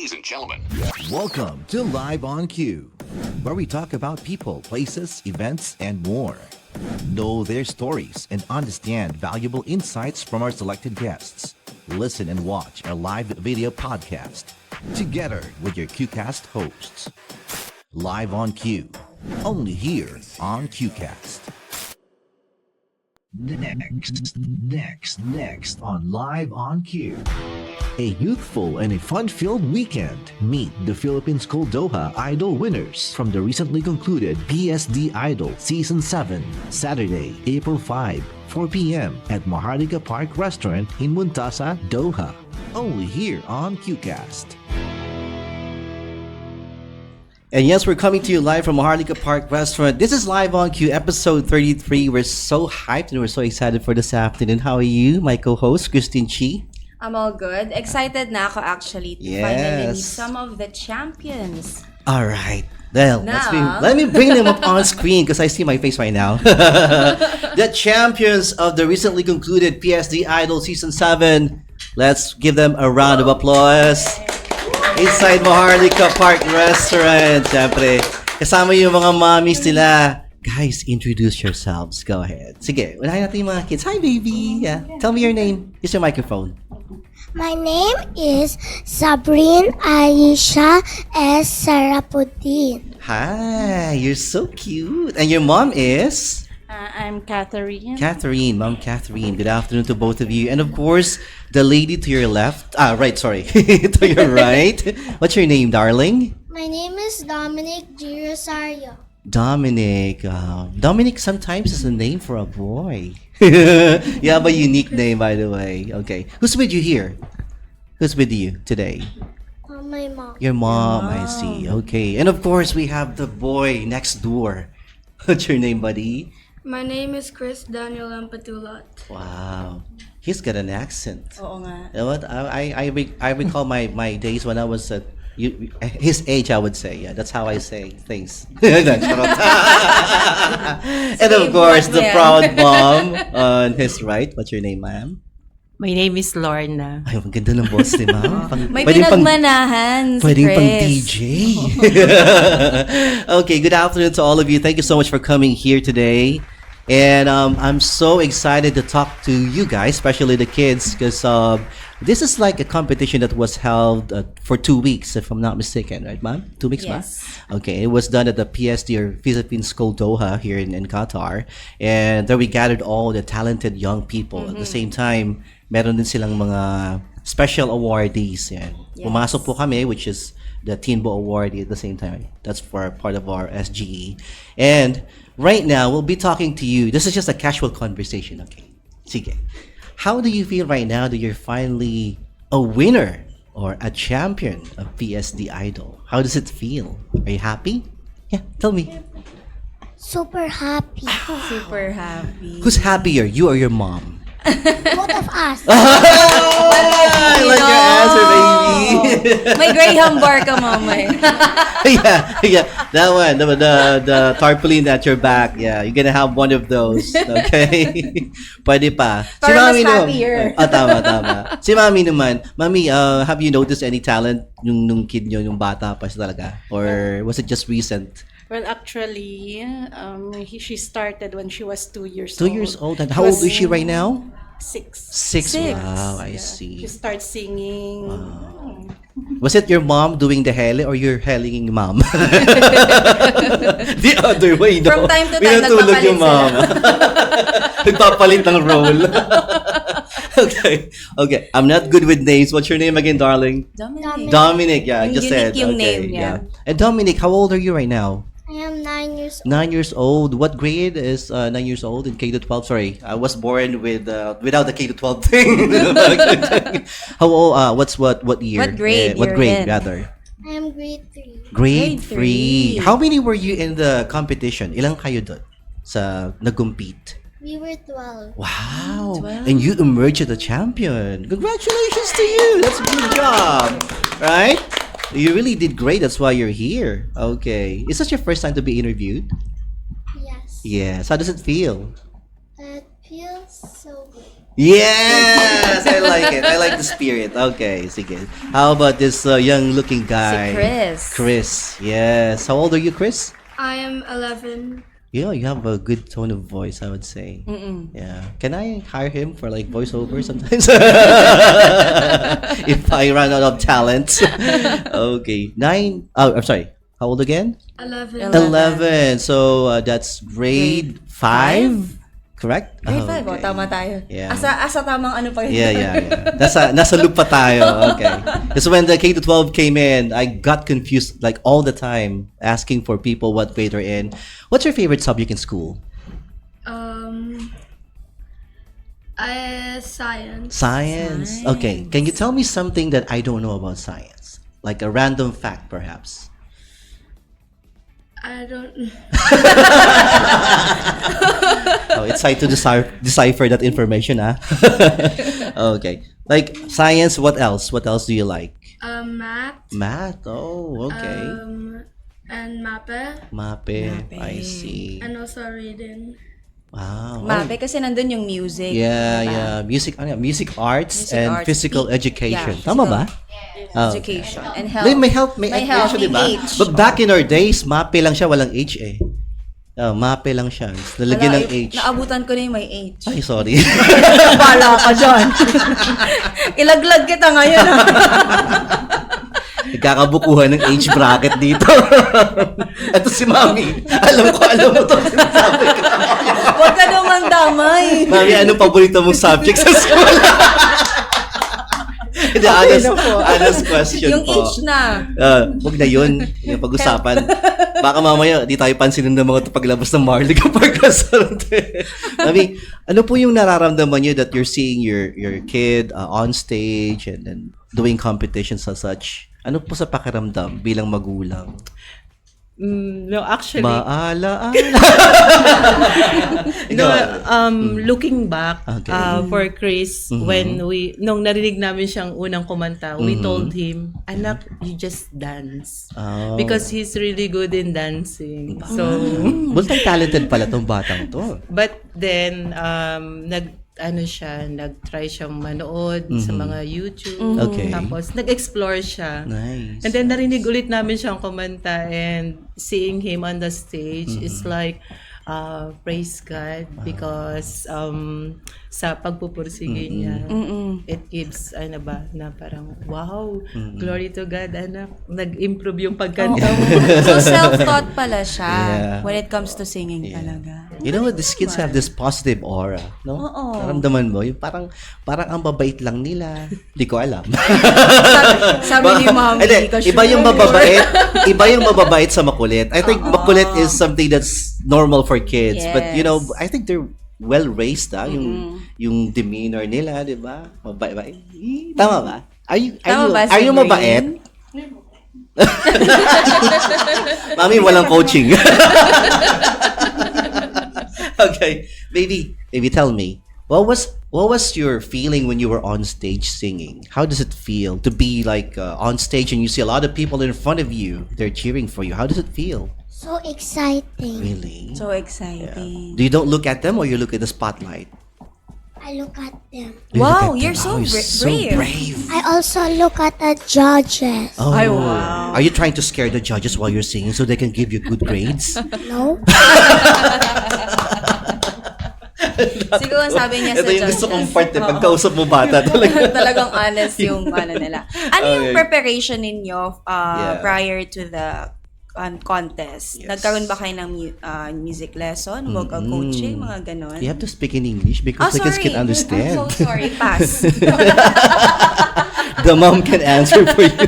Ladies and gentlemen, Welcome to Live on Cue, where we talk about people, places, events, and more. Know their stories and understand valuable insights from our selected guests. Listen and watch our live video podcast together with your QCast hosts. Live on Cue, only here on QCast. Next on Live on Cue. A youthful and a fun-filled weekend. Meet the Philippine School Doha Idol winners from the recently concluded PSD Idol Season 7, Saturday, April 5, 4 p.m. at Maharlika Park Restaurant in Muntasa, Doha. Only here on QCast. And yes, we're coming to you live from Maharlika Park Restaurant. This is Live on Cue, episode 33. We're so hyped and we're so excited for this afternoon. How are you, my co-host, Christine Chi? I'm all good. Excited na ako actually to finally meet some of the champions. All right. Well, Now- let me bring them up on screen because I see my face right now. The champions of the recently concluded PSD Idol Season 7. Let's give them a round of applause. Inside Maharlika Park Restaurant. Siyempre, kasama yung mga mommies nila. Guys, introduce yourselves. Go ahead. Sige, unahin natin yung mga kids. Hi, baby. Yeah. Tell me your name. Use your microphone. My name is Sabrine Aisha S. Sarapuddin. Hi, you're so cute. And your mom is? I'm Catherine. Catherine, Mom Catherine. Good afternoon to both of you. And of course, the lady to your left. Right, sorry. To your right. What's your name, darling? My name is Dominic G. Rosario. Dominic. Dominic sometimes is a name for a boy. You have a unique name, by the way. Okay. Who's with you here? Who's with you today? My mom. Your mom, I see. Okay. And of course, we have the boy next door. What's your name, buddy? My name is Chris Daniel Ampatulat. Wow. He's got an accent. Oo nga. You know what? I recall my days when I was at his age, I would say. Yeah, that's how I say things. Charot. And of course, the proud mom on his right. What's your name, ma'am? My name is Lorna. Ay, ang ganda ng boss ni ma'am. May Pwedeng pinagmanahan si Pwedeng pang Chris. DJ. Okay, good afternoon to all of you. Thank you so much for coming here today. And I'm so excited to talk to you guys, especially the kids, because this is like a competition that was held for 2 weeks, if I'm not mistaken, right, ma'am? 2 weeks, Yes. ma'am? Okay, it was done at the PSD or Philippine School Doha here in Qatar. And there we gathered all the talented young people. At the same time, meron din silang mga special awardees. Yan. Yes. Pumasok po kami, which is the Teenbo Award at the same time. That's for part of our SGE. And right now, we'll be talking to you. This is just a casual conversation, okay? Sige. How do you feel right now that you're finally a winner or a champion of PSD Idol? How does it feel? Are you happy? Yeah, tell me. Super happy. Super happy. Who's happier, you or your mom? Both of us. I like your answer, baby. May Graham bar ka, mamay. yeah, that one, the tarpaulin at your back. Yeah, you're gonna have one of those. Okay, pwede pa. Para mas naman- happier. Tama. Si Mami naman, Mami, have you noticed any talent nung kid nyo, yung bata pa siya talaga, or was it just recent? Well, actually, she started when she was 2 years 2 old. years old, and how old is she right now? 6. 6. Wow, I She see. starts singing. Was it your mom doing the hele or you're helling mom? The other way, no? From time to time, Pinatulog nagpapalit yung mom. Nagpapalit ng role. Okay. I'm not good with names. What's your name again, darling? Dominic. Dominic, yeah, I Yung just unique said. yung Okay, name, yeah. And Dominic, how old are you right now? I am 9 years old. 9 years old. What grade is 9 years old in K to 12? Sorry, I was born with without the K to 12 thing. How old? What year? What grade What you're grade in? rather? I am grade 3. Grade Grade 3. How many were you in the competition? Ilang kayo doon sa nag-compete? We were 12. Wow. And you emerged as a champion. Congratulations to you. That's a good job. Right? You really did great. That's why you're here. Okay. Is this your first time to be interviewed? Yes. Yes. How does it feel? It feels so good. Yes, I like it. I like the spirit. Okay, sige. How about this young-looking guy? Si Chris. Chris, yes. How old are you, Chris? I am 11. Yeah, you have a good tone of voice, I would say. Yeah. Can I hire him for like voiceover sometimes? If I run out of talent. Okay. I'm sorry. How old again? 11. 11. So that's grade 5? Correct? Grade 5, Okay. tama tayo. Yeah. Asa tamang ano pa yun. Yeah. Nasa loop pa tayo. Okay. Because when the K-12 came in, I got confused like all the time asking for people what grade they're in. What's your favorite subject in school? Science. Science. Okay. Can you tell me something that I don't know about science? Like a random fact, perhaps. I don't. Oh, it's hard to decipher that information, ah. Okay. Like science, what else? What else do you like? Math. Math. Oh, okay. And MAPE. Mape. I see. And also reading. Wow. Mape kasi nandun yung music. Yeah. Music, music arts Music and arts. physical education. Yeah, Tama ba? Oh. Education and health. May health, may education, di ba? may H. But back in our days, MAPE lang siya, walang H eh. Oh, MAPE lang siya. Nalagyan ng H. Naabutan ko na yung may H. Ay, sorry. Bala ka dyan. Ilaglag kita ngayon. Nagkakabukuhan ng H bracket dito. Ito si Mami. Alam mo to sinasabi ko. Huwag ka naman damay. Mami, anong paborito mong subject sa school? Hindi, honest question Yung po. H na. Huwag na yun. Yung pag-usapan. Baka mamaya, di tayo pansinin ng mga paglabas ng Marley kapag restaurant. Mami, ano po yung nararamdaman nyo that you're seeing your kid on stage and then doing competitions as such? Ano po sa pakiramdam bilang magulang? No, actually, Maalaala. no, looking back Okay. for Chris, when nung narinig namin siyang unang kumanta, we told him, anak, you just dance. Oh. Because he's really good in dancing. So, Multi-talented pala tong batang to. but then, nag-try siyang manood sa mga YouTube. Okay. Tapos, nag-explore siya. Nice. And then narinig ulit namin siyang kumanta and seeing him on the stage is like praise God because sa pagpupursige niya it gives na parang wow, glory to God, anak, nag-improve yung pagkanta mo. So self-taught pala siya Yeah. when it comes to singing talaga. You know what? These kids have this positive aura, no? Oo. Naramdaman mo, yung parang ang babait lang nila. Hindi ko alam. Sabi ni Mami, Hindi, kasi iba yung mababait sa makulit. I think makulit is something that's normal for kids. But, you know, I think they're well-raised, yung demeanor nila, di ba? Mabait. Tama ba? Are you mabait? Mami, walang coaching. Okay, maybe tell me, what was your feeling when you were on stage singing? How does it feel to be like on stage and you see a lot of people in front of you, they're cheering for you? How does it feel? So exciting. Really? So exciting. Do you don't look at them or you look at the spotlight? I look at them. You look Wow, at you're them. so So brave. brave. I also look at the judges. Oh, Ay, wow. Are you trying to scare the judges while you're singing so they can give you good grades? No? Siguro ang sabi niya sa Ito yung gusto kong judges. part eh. Pagkausap mo bata talaga. Talagang honest yung nila. Ano yung Okay. preparation ninyo Yeah. prior to the contest? Yes. Nagkaroon ba kayo ng music lesson, vocal coaching, mga ganon? You have to speak in English because the kids sorry. can understand. I'm so sorry. Pass. The mom can answer for you.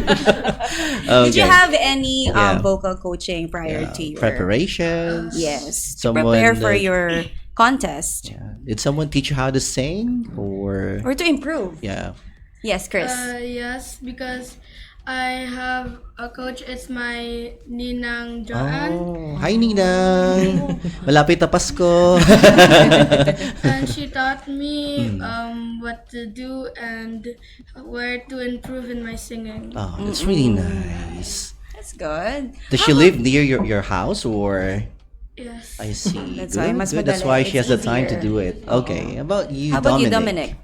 Did you have any Yeah. vocal coaching prior to your preparations? Yes, to Someone prepare for that- your contest Yeah. Did someone teach you how to sing or or to improve? yeah? Yes, Chris. Yes, because I have a coach. It's my Ninang Joanne. Oh, hi Ninang. Malapit na Pasko. And she taught me what to do and where to improve in my singing. Oh, that's really nice. That's good. Does she live near your house or? Yes. I see. That's why mas That's madali. why she has It's the time to do easier. it. Okay. How about you, How about you, Dominic?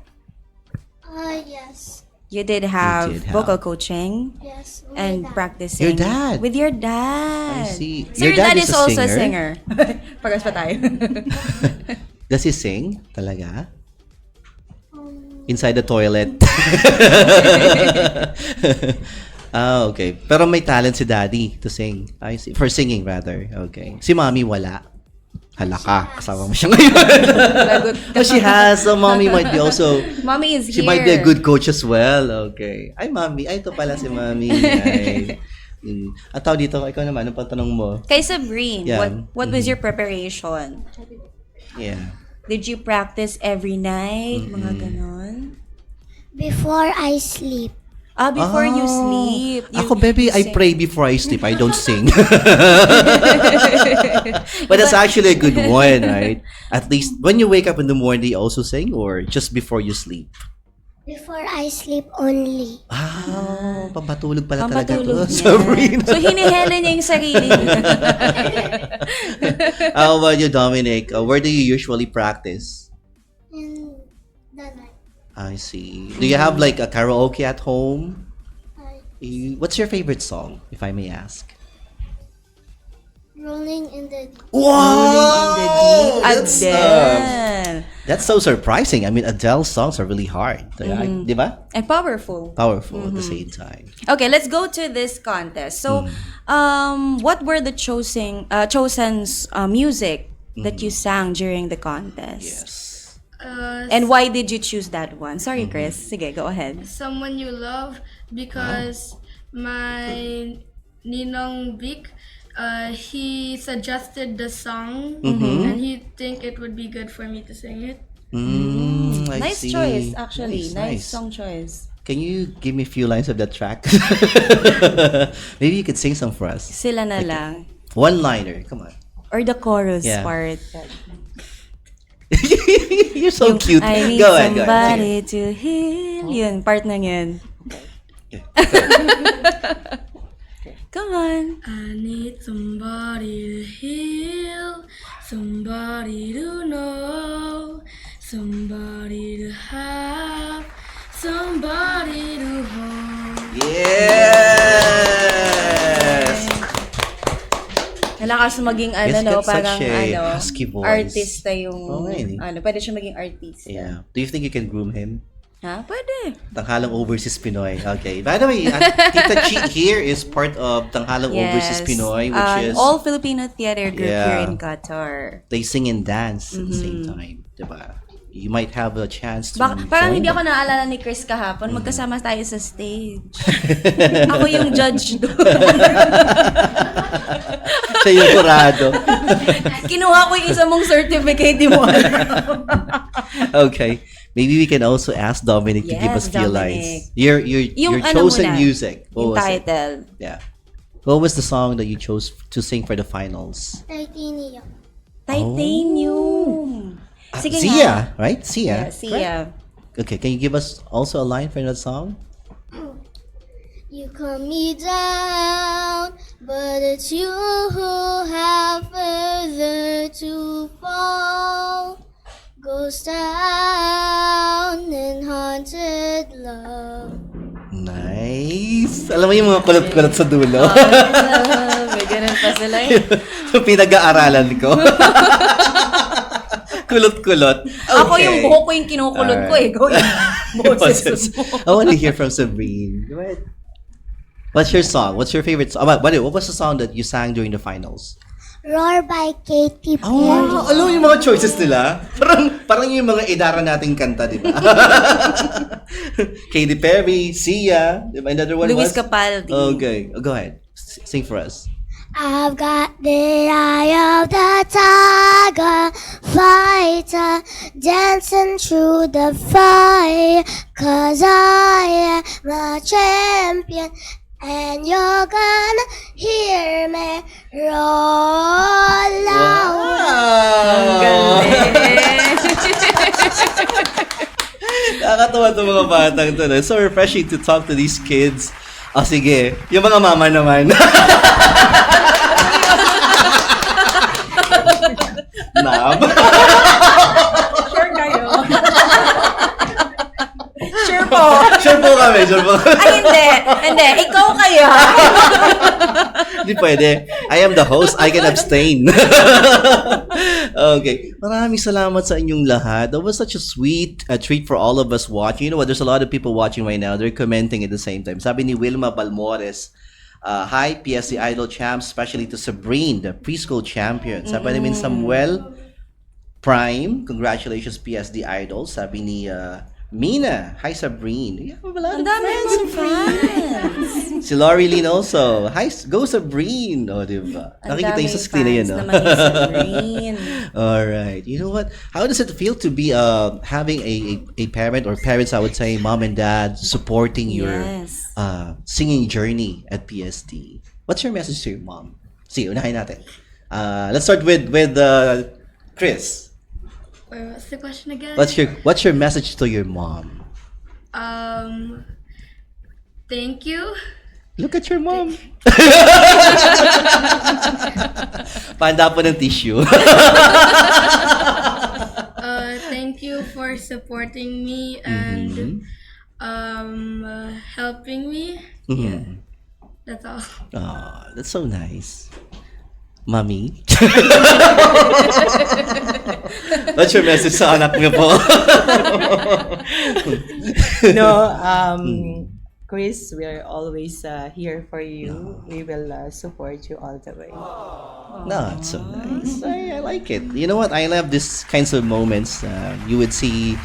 Yes. You did have did have- vocal coaching Yes. with and that. practicing. Your dad. With your dad. I see. So Your your dad dad is is a also a singer? singer. Pagas pa tayo. Does he sing? Talaga? Inside the toilet. Okay. Pero may talent si daddy to sing. I see. For singing, rather. Okay. Si mommy, wala. Hala ka. Kasama mo siya ngayon. Oh, she has. So, mommy might be also... Mommy is She here. might be a good coach as well. Okay. Ay, mommy. Ay, ito pala si mommy. Ay. At tao dito, ikaw naman, anong tanong mo? Kay Sabrine, Yeah. what was your preparation? Yeah. Did you practice every night? Mga ganon? Before I sleep. Before you sleep. Ako, baby, you I sing. pray before I sleep. I don't sing. But that's actually a good one, right? At least when you wake up in the morning, you also sing, or just before you sleep? Before I sleep only. Pampatulog pala talaga Pampatulog to. niya. Sabrina. So, hinihela niya yung sarili niya. How about you, Dominic? Where do you usually practice? In the night. I see. Do you have like a karaoke at home? What's your favorite song, if I may ask? Rolling in the Wow! Adele. That's so surprising. I mean, Adele's songs are really hard. Di ba? And powerful. Powerful at the same time. Okay, let's go to this contest. So, what were the chosen's music that you sang during the contest? Yes. And why did you choose that one? Sorry, Chris. Sige, go ahead. Someone You Love, because my Ninong Vic, he suggested the song and he think it would be good for me to sing it. I Nice see. choice, actually. Nice Nice. song choice. Can you give me a few lines of that track? Maybe you could sing some for us. Sila na lang. One-liner. Come on. Or the chorus Yeah. part. You're so cute. I need Go ahead. Go ahead. somebody to heal. Yun, part na yun. Come on. I need somebody to heal, somebody to know, somebody to have, somebody to hold. Yes! Nalakas maging Yes, no, that's parang such a husky voice. artista yung, Okay. pwede siya maging artista. Yeah. Do you think you can groom him? Ha? Pwede. Tanghalang Overseas Pinoy. Okay. By the way, Tita Chi here is part of Tanghalang Overseas Pinoy, which is all Filipino theater group Yeah. here in Qatar. they sing and dance at the same time. Diba? You might have a chance to Parang join hindi them. ako naalala ni Chris kahapon. Magkasama tayo sa stage. Ako yung judge doon. Siya yung kurado. Kinuha ko yung isa mong certificate, di mo alam. Okay. Maybe we can also ask Dominic to give us Yes, few Dominic. lines. Your chosen muna, music. Yung What was it? title. Yeah. What was the song that you chose to sing for the finals? Titanium. Titanium. Sige nga. Sia, right? Sia. Sia. Okay, can you give us also a line for that song? You calm me down, but it's you who have further to fall. Ghost town and haunted love. Nice. Alam mo yung mga kulot-kulot sa dulo? May ganun pa sila eh. Yung pinag-aaralan ko. Kulot-kulot. Okay. Ako yung buhok ko yung kinukulot ko eh. Go yung boses mo. I want to hear from Sabrine. Go ahead. What's your song? What's your favorite song? What was the song that you sang during the finals? Roar by Katy Perry. Oh, alam mo yung mga choices nila? Parang yung mga idara nating kanta, di ba? Katy Perry, Sia, di ba? Another one Luis was? Capaldi. Okay, go ahead. Sing for us. I've got the eye of the tiger, fighter, dancing through the fire, 'cause I am a champion, and you're gonna hear me roar loud. Nakakatawa itong mga batang to. No? It's so refreshing to talk to these kids. Oh, sige. Yung mga mama naman. ma'am. Sure kayo. Sure po. Sure po kami, sure po. Ay, hindi. Hindi. Ikaw kayo. Hindi pwede. I am the host. I can abstain. Okay. Maraming salamat sa inyong lahat. That was such a sweet treat for all of us watching. You know what? There's a lot of people watching right now. They're commenting at the same time. Sabi ni Wilma Balmores, hi, PSC Idol champs, especially to Sabrine, the preschool champion. Sabi ni Samuel Prime, congratulations PSD Idol. Sabi ni Mina, hi Sabrine. Yeah, wala Ang dami mong fans. Si Laurie Lynn also. Hi, go Sabrine. O, diba? Ang Nakikita yung sa daming screen na yun, fans no? naman ni Sabrine. Alright. You know what? How does it feel to be having a parent or parents, I would say, mom and dad, supporting your Yes. singing journey at PSD? What's your message to your mom? Sige, unahin natin. Let's start with Chris. Wait, what's the question again? What's your message to your mom? Thank you. Look at your mom. Panda po ng tissue. Thank you for supporting me and helping me. Yeah, that's all. Oh, that's so nice. Mommy? What's your message sa anak niyo po? No, Chris, we are always here for you. We will support you all the way. No, it's so nice. I like it. You know what? I love these kinds of moments. You would see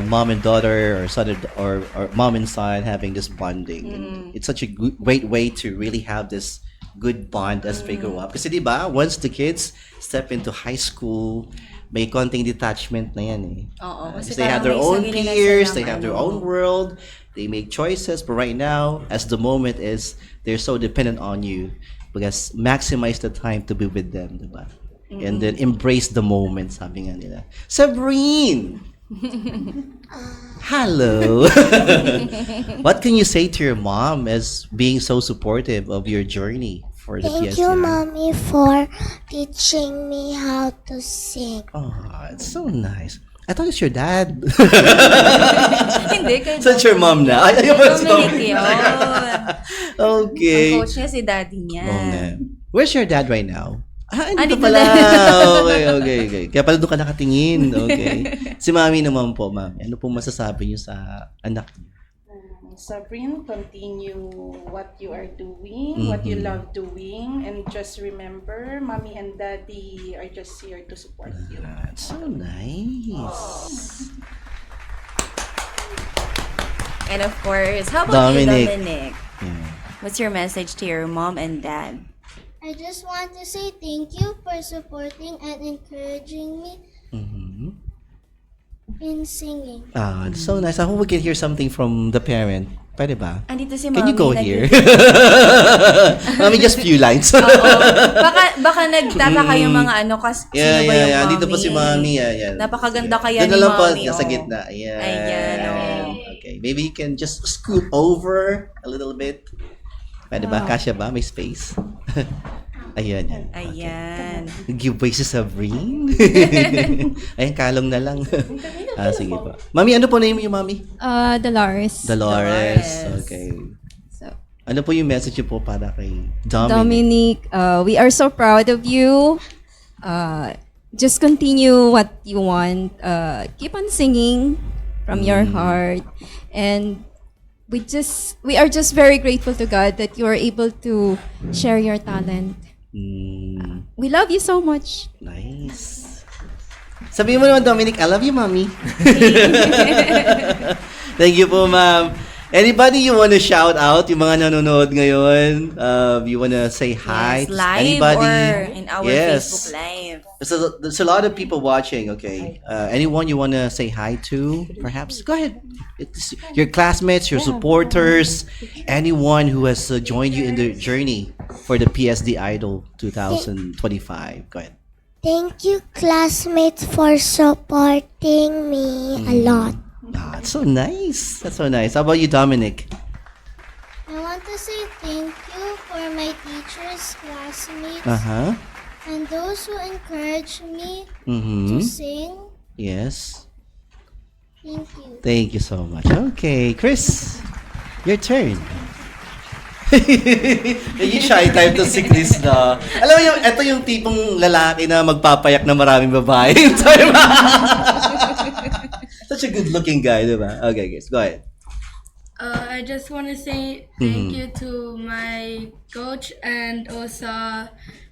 mom and daughter or son or mom and son having this bonding. And it's such a great way to really have this good bond as they grow up. Kasi di ba, once the kids step into high school, may konting detachment na yan eh. Oo, kasi Because they have their parang own may sarili na peers, silang they have their ano. own world, they make choices, but right now, as the moment is, they're so dependent on you because maximize the time to be with them, di ba? And then embrace the moment, sabi nga nila. Sabrine! Hello! What can you say to your mom as being so supportive of your journey for the Thank PSCI? you, Mommy, for teaching me how to sing. Oh, it's so nice. I thought it's your dad. Hindi, kay So it's your mom na. Ay, ayaw ba si Dominic yun. Okay. Ang coach niya si daddy niya. Oo nga. Where's your dad right now? Andito Andito pala. na. Okay. Kaya pala doon ka nakatingin. Okay. Si mami naman po, mami. Ano po masasabi niyo sa anak niyo? Sabrine, continue what you are doing, what you love doing, and just remember, mommy and daddy are just here to support you. That's so nice. And of course, how about Dominic. you, Dominic? Yeah. What's your message to your mom and dad? I just want to say thank you for supporting and encouraging me in singing. It's so nice. I hope we can hear something from the parent. Pwede ba? Andito si Can mommy. you go here? Mami, just few lines. Oo. Baka nagtataka yung mga ano, kasi sino ba yung mommy? Dito po si mami. Ayan. Napakaganda kaya Doon ni na lang po, mommy. nasa oh. gitna. Ayan. Ayan, oh. Okay. Maybe you can just scoot over a little bit. Pwede ba? Kasya ba? May space? Ayan, yan. Ayan. Giveaway si Sabrine. Ayan, kalong na lang. Sige po. Mami, ano po name yung mami? Dolores. Dolores. Okay. So, Ano po yung message niyo po para kay Dominic? Dominic, we are so proud of you. Just continue what you want. Keep on singing from your heart. And we are just very grateful to God that you are able to share your talent. We love you so much. Nice. Sabihin mo naman, Dominic, I love you, Mommy. Thank you po, ma'am. Anybody you want to shout out? Yung mga nanonood ngayon? You want to say hi? Yes, live Anybody? or in our Yes. Facebook Live. There's a lot of people watching, okay? Anyone you want to say hi to, perhaps? Go ahead. It's your classmates, your supporters, anyone who has joined you in the journey for the PSD Idol 2025. Go ahead. Thank you, classmates, for supporting me a lot. That's so nice. That's so nice. How about you, Dominic? I want to say thank you for my teachers, classmates, Uh-huh. and those who encourage me to Mm-hmm. sing. Yes. Thank you. Thank you so much. Okay, Chris, your turn. Yung shy type to si Chris na. Alam mo yung, ito yung tipong lalaki na magpapayak na maraming babae. Such a good-looking guy, di ba? Okay, guys, go ahead. I just want to say thank you to my coach and also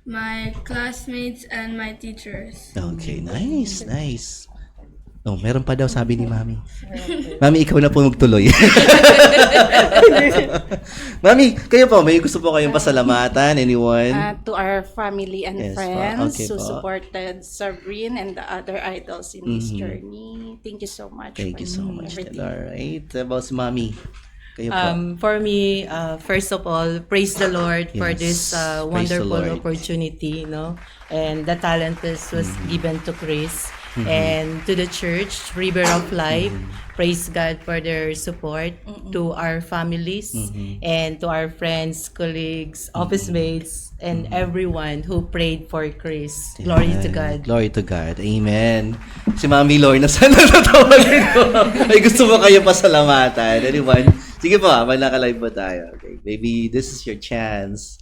my classmates and my teachers. Okay, nice, nice. Oh, meron pa daw sabi ni Mami. Mami, ikaw na po magtuloy. Mami, kayo po, may gusto po kayong pasalamatan? Anyone? To our family and Yes, friends okay who po. supported Sabrine and the other idols in this journey. Thank you so much. Thank you so for much. everything. Alright, about si Mami. Kayo po. For me, first of all, praise the Lord for Yes, this praise the wonderful Lord. opportunity, and the talent was given to Chris and to the church, River of Life. Praise God for their support to our families and to our friends, colleagues, office mates, and everyone who prayed for Chris. Glory to Ayan. God. Glory to God. Amen. Si Mami Lorna, sana natawagin ko. Ay, gusto mo kayo pasalamatan. Anyone? Sige po, may naka-live po tayo. Okay. Maybe this is your chance.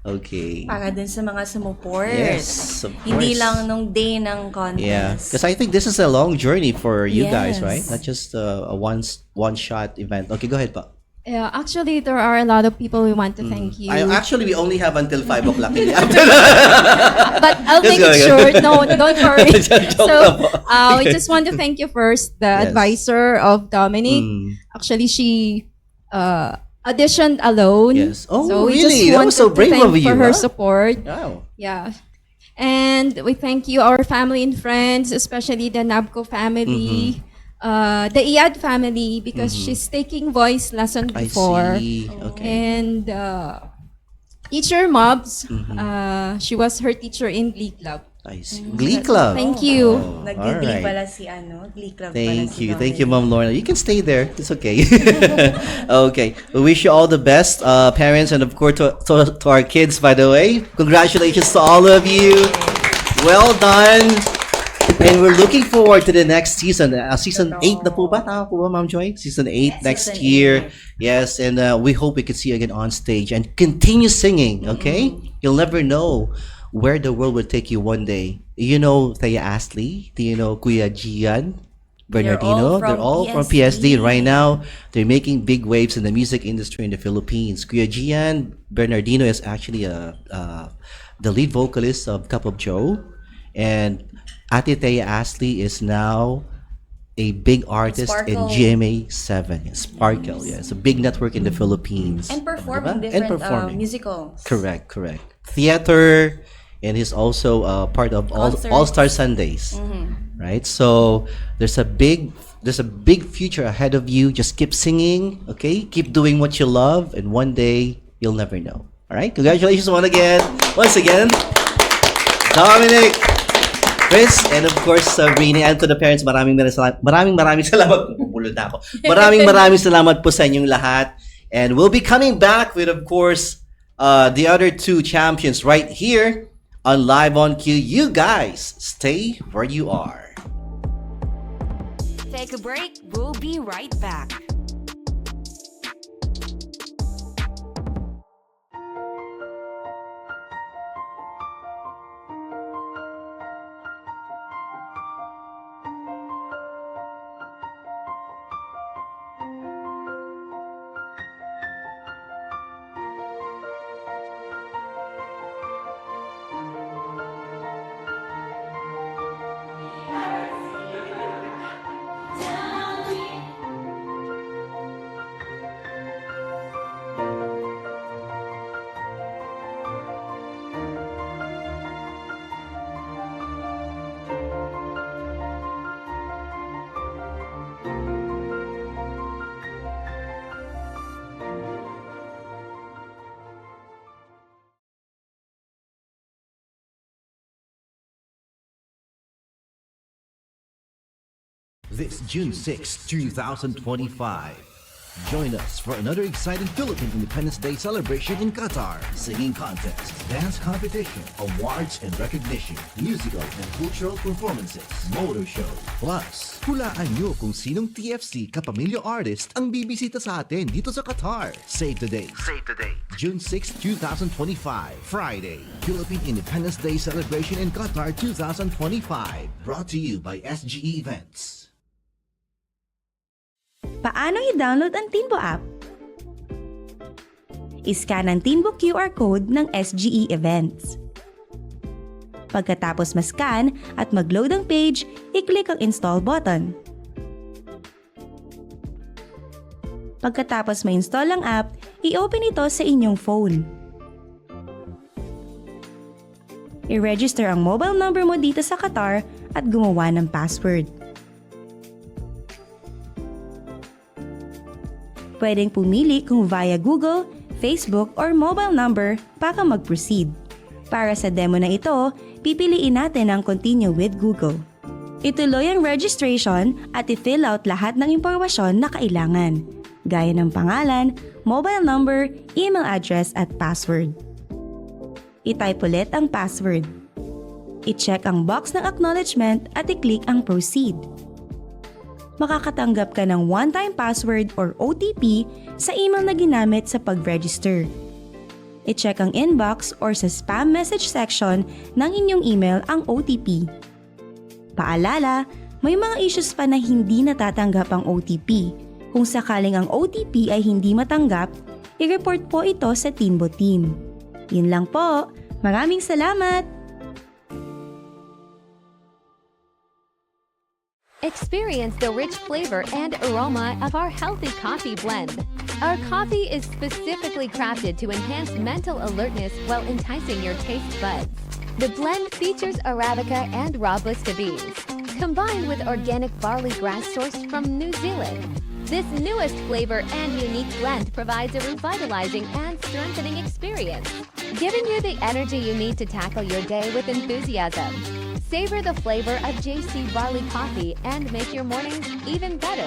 Okay. Para din sa mga sumuport. Yes, of Hindi course. lang nung day ng contest. Yeah, because I think this is a long journey for you guys, Yes. right? Not just a one-shot event. Okay, go ahead pa. Yeah, actually, there are a lot of people we want to thank you. Actually, we only have until 5 o'clock in the But I'll Yes, make go it ahead. short. No, don't worry. Joke So, lang po. we just want to thank you first, the Yes. advisor of Dominic. Actually, she auditioned alone. Yes. Oh, so we really? just That want was so to brave thank of you, for her huh? support. Wow. Yeah. And we thank you, our family and friends, especially the Nabco family, the Iyad family, because she's taking voice lesson I before. see. Okay. And teacher Mobs, she was her teacher in Glee Club. I see. Glee Club. Thank you. Oh, Nag-glee alright. pala si Glee Club pala Thank si you. Thank Dominic. you, Mom Lorna. You can stay there. It's okay. Okay. We wish you all the best, parents, and of course to our kids, by the way. Congratulations to all of you. Well done. And we're looking forward to the next season. Season 8 na po ba? Tama po ba, Ma'am Joy? Season 8 next Season year. Yes, and we hope we can see you again on stage and continue singing, okay? You'll never know where the world will take you one day. You know Thea Astley? Do you know Kuya Gian? Bernardino? They're all from from PSD right now. They're making big waves in the music industry in the Philippines. Kuya Gian Bernardino is actually the lead vocalist of Cup of Joe, and Ate Thea Astley is now a big artist in Sparkle. GMA7. Sparkle, yeah. It's a big network in the Philippines. And performing Diba? different And performing. musicals. Correct. Theater, and he's also part of Concerts. All Star Sundays, right? So there's a big future ahead of you. Just keep singing, okay? Keep doing what you love, and one day you'll never know. All right? Congratulations once again, Dominic, Chris, and of course Sabrina, and to the parents. Maraming salamat. Bubulol na ako. Maraming salamat po sa inyong lahat. And we'll be coming back with, of course, the other two champions right here on Live on Cue. You guys stay where you are. Take a break. We'll be right back. This June 6, 2025, Join us for another exciting Philippine Independence Day celebration in Qatar. Singing contest, dance competition, awards and recognition, musical and cultural performances, motor show. Plus, hulaan nyo kung sinong TFC kapamilya artist ang bibisita sa atin dito sa Qatar. Save the date. June 6, 2025, Friday. Philippine Independence Day celebration in Qatar 2025. Brought to you by SGE Events. Paano i-download ang Tinbo app? I-scan ang Tinbo QR code ng SGE Events. Pagkatapos ma-scan at mag-load ang page, i-click ang Install button. Pagkatapos ma-install ang app, i-open ito sa inyong phone. I-register ang mobile number mo dito sa Qatar at gumawa ng password. Pwedeng pumili kung via Google, Facebook, or mobile number para mag-proceed. Para sa demo na ito, pipiliin natin ang Continue with Google. Ituloy ang registration at i-fill out lahat ng impormasyon na kailangan, gaya ng pangalan, mobile number, email address at password. I-type ulit ang password. I-check ang box ng acknowledgement at i-click ang Proceed. Makakatanggap ka ng one-time password or OTP sa email na ginamit sa pag-register. I-check ang inbox or sa spam message section ng inyong email ang OTP. Paalala, may mga issues pa na hindi natatanggap ang OTP. Kung sakaling ang OTP ay hindi matanggap, i-report po ito sa Tinbo team. Yun lang po. Maraming salamat! Experience the rich flavor and aroma of our healthy coffee blend. Our coffee is specifically crafted to enhance mental alertness while enticing your taste buds. The blend features Arabica and Robusta beans, combined with organic barley grass sourced from New Zealand. This newest flavor and unique blend provides a revitalizing and strengthening experience, giving you the energy you need to tackle your day with enthusiasm. Savor the flavor of JC Barley Coffee and make your mornings even better.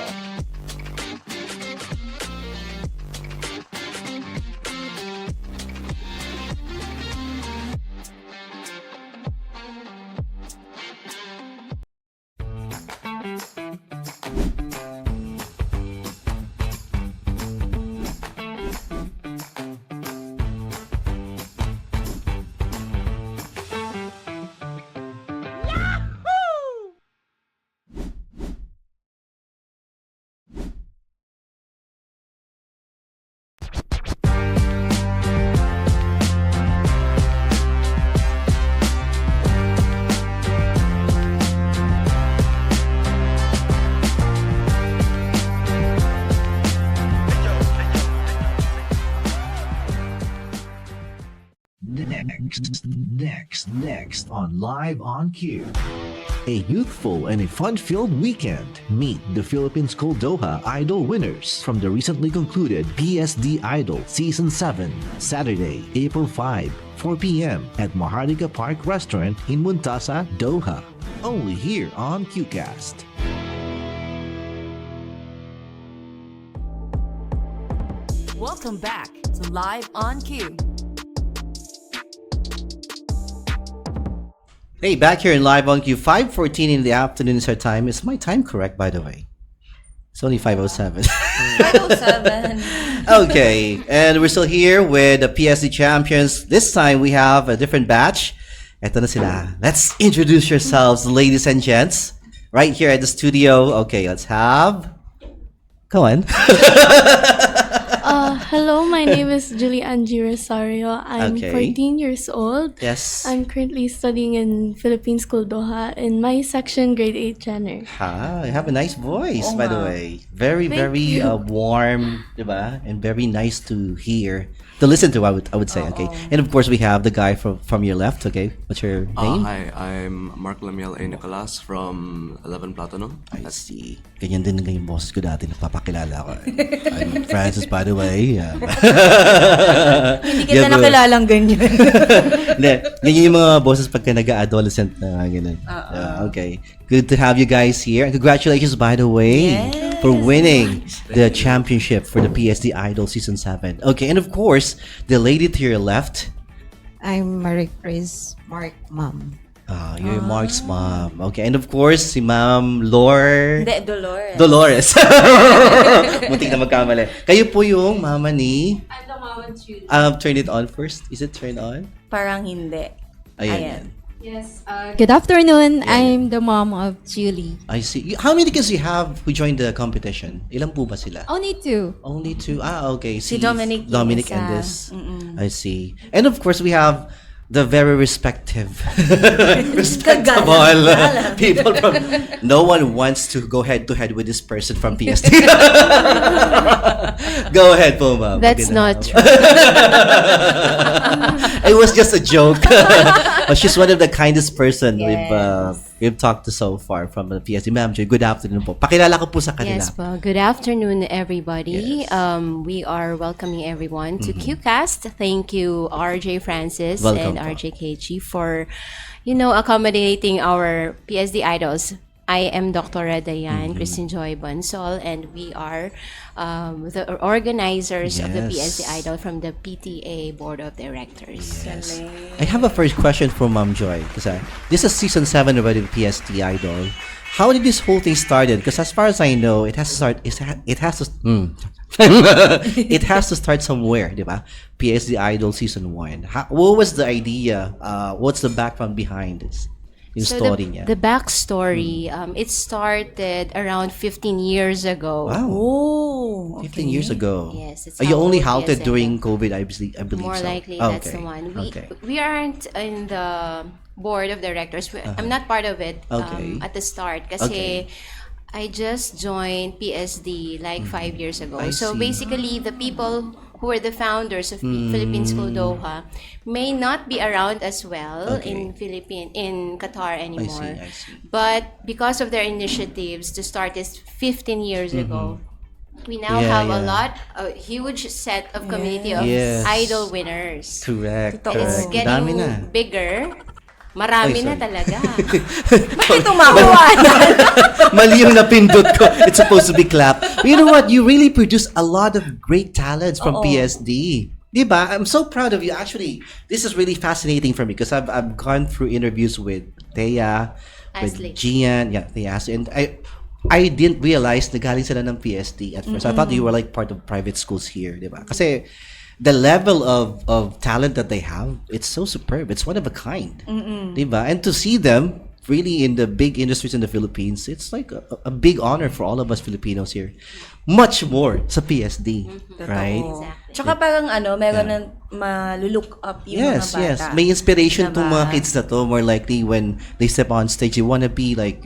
Next on Live on Cue. A youthful and a fun-filled weekend. Meet the Philippine School Doha Idol winners from the recently concluded PSD Idol Season 7, Saturday, April 5, 4 p.m. at Maharlika Park Restaurant in Muntasa, Doha. Only here on QCast. Welcome back to Live on Cue. Hey, back here in Live on Q, 5:14 in the afternoon is our time. Is my time correct, by the way? It's only 5:07. 507. Okay, and we're still here with the PSD champions. This time we have a different batch. Eto na sila. Let's introduce yourselves, ladies and gents. Right here at the studio. Okay, let's have... Go on. Hello, my name is Julie Angie Rosario. I'm Okay. 14 years old. Yes. I'm currently studying in Philippine School Doha in my section, grade 8 Jenner. You have a nice voice, Oo by the nga. way. Very, Thank very you. warm, diba? And very nice to hear, to listen to, I would say, okay? And of course, we have the guy from your left, okay? What's your name? Hi, I'm Mark Lamiel A. Nicolas from 11 Platinum. I see. Ganyan din yung boses ko dati, nagpapakilala ko. I'm Francis, by the way. Hindi kita nakilalang ganyan. Hindi, ganyan yung mga boses pagka nag-adolescent na ganun. Okay. Good to have you guys here. And congratulations, by the way, for winning the championship for the PSD Idol Season 7. Okay, and of course, the lady to your left. I'm Marie Chris Mark Mom. You're Mark's mom. Okay, and of course, si Ma'am Lore. Hindi, Dolores. Dolores. Muntik na magkamali. Kayo po yung mama ni... I'm the mom of Julie. Turn it on first. Is it turned on? Parang hindi. Ayan. Yes. Good afternoon. I'm the mom of Julie. I see. How many kids you have who joined the competition? Ilan po ba sila? Only 2. Only 2. Okay. Si Dominic and this. I see. And of course, we have the very respectable people from... No one wants to go head-to-head with this person from PSD. Go ahead po, ma'am. That's not true. It was just a joke. She's one of the kindest person we've talked to so far from the PSD. Ma'am Joy, good afternoon po. Pakilala ko po sa kanila. Yes po. Good afternoon, everybody. Yes. We are welcoming everyone to QCast. Thank you, RJ Francis Welcome and po. RJ KG for, accommodating our PSD idols. I am Dr. Dayan, Christine Joy Bansol, and we are the organizers of the Yes. PSD Idol from the PTA Board of Directors. Yes. I have a first question for Ma'am Joy. Because this is season 7 already of PSD Idol. How did this whole thing started? Because as far as I know, it has to start. It has to. It has to start somewhere, di ba? PSD Idol season 1. What was the idea? What's the background behind this? Yung story niya. The backstory, it started around 15 years ago. Wow. Oh, 15 years ago. Yes, it's You how only old halted PSI during COVID, I believe More so. likely, that's the one. We aren't in the board of directors. I'm not part of it Okay. at the start kasi I just joined PSD like 5 years ago. I So see. basically, the people who are the founders of Philippines Doha may not be around as well Okay. in Qatar anymore. I see. But because of their initiatives to start this 15 years ago, we now Yeah, have yeah. a huge set of community of Yes. idol winners. Correct. And it's correct. Dami getting na. bigger. Marami Ay, na sorry. talaga. Bakit tumawa? Mali yung napindot ko. It's supposed to be clap. But you know what? You really produce a lot of great talents from PSD. Diba? I'm so proud of you. Actually, this is really fascinating for me because I've gone through interviews with Thea, with Ashley. Gian, Thea Ashley, and I didn't realize na galing sila ng PSD at first. I thought you were like part of private schools here, diba? Kasi the level of talent that they have, it's so superb. It's one of a kind. Diba? And to see them really in the big industries in the Philippines, it's like a big honor for all of us Filipinos here. Much more sa PSD. Right? Exactly. Tsaka parang meron ng maluluok up yung Yes, mga bata. yes. May inspiration tong Diba? mga kids na to. More likely when they step on stage, they want to be like,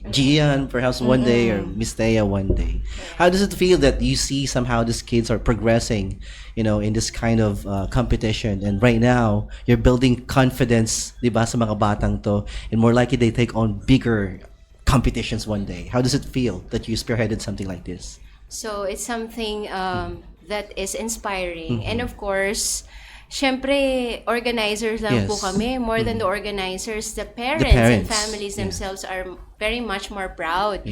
Gian perhaps one day or Miss Thea one day. How does it feel that you see somehow these kids are progressing, in this kind of competition, and right now you're building confidence, diba, sa mga batang to, and more likely they take on bigger competitions one day. How does it feel that you spearheaded something like this? So it's something that is inspiring. And of course, syempre, organizers lang po Yes. kami. More than the organizers, the parents and parents, families themselves are very much more proud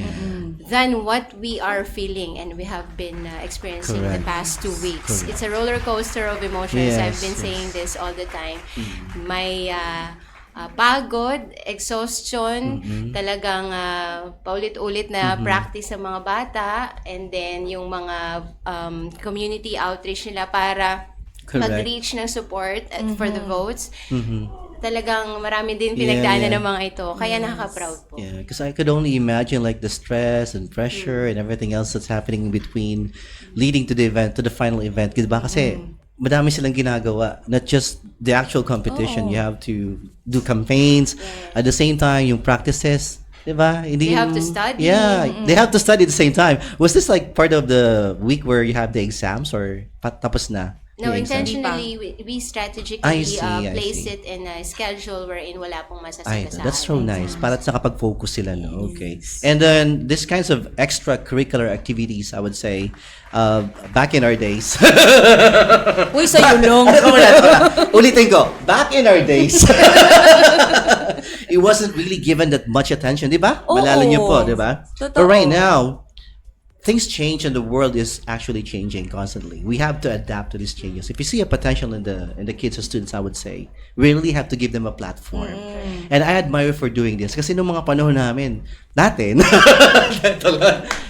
than what we are feeling and we have been experiencing in the Correct. past 2 weeks. Correct. It's a roller coaster of emotions. Yes, I've been yes. saying this all the time. May pagod, exhaustion, talagang paulit-ulit na practice ng mga bata, and then yung mga community outreach nila para Correct. mag-reach ng support for the votes. Talagang marami din pinagdaanan ng mga ito. Kaya nakaka-proud po. Yeah, because I could only imagine like the stress and pressure and everything else that's happening in between leading to the event, to the final event. Diba? Kasi madami silang ginagawa. Not just the actual competition. You have to do campaigns. At the same time, yung practices. Diba? Hindi They have to yung- study. Yeah, they have to study at the same time. Was this like part of the week where you have the exams or tapos na? No, yung exams? intentionally, we strategically I see, I place see. it in a schedule wherein wala pong Ay, masasakasama. that's so nice. Para sa nakapag-focus sila, no? Okay. And then, this kinds of extracurricular activities, I would say, back in our days. Uy, sa yulong. Ulitin ko. Back in our days. it wasn't really given that much attention, di ba? Oo. Malala niyo po, di ba? Totoo. But right now, things change and the world is actually changing constantly. We have to adapt to these changes. If you see a potential in the kids or students, I would say, we really have to give them a platform. And I admire for doing this kasi nung mga panahon natin,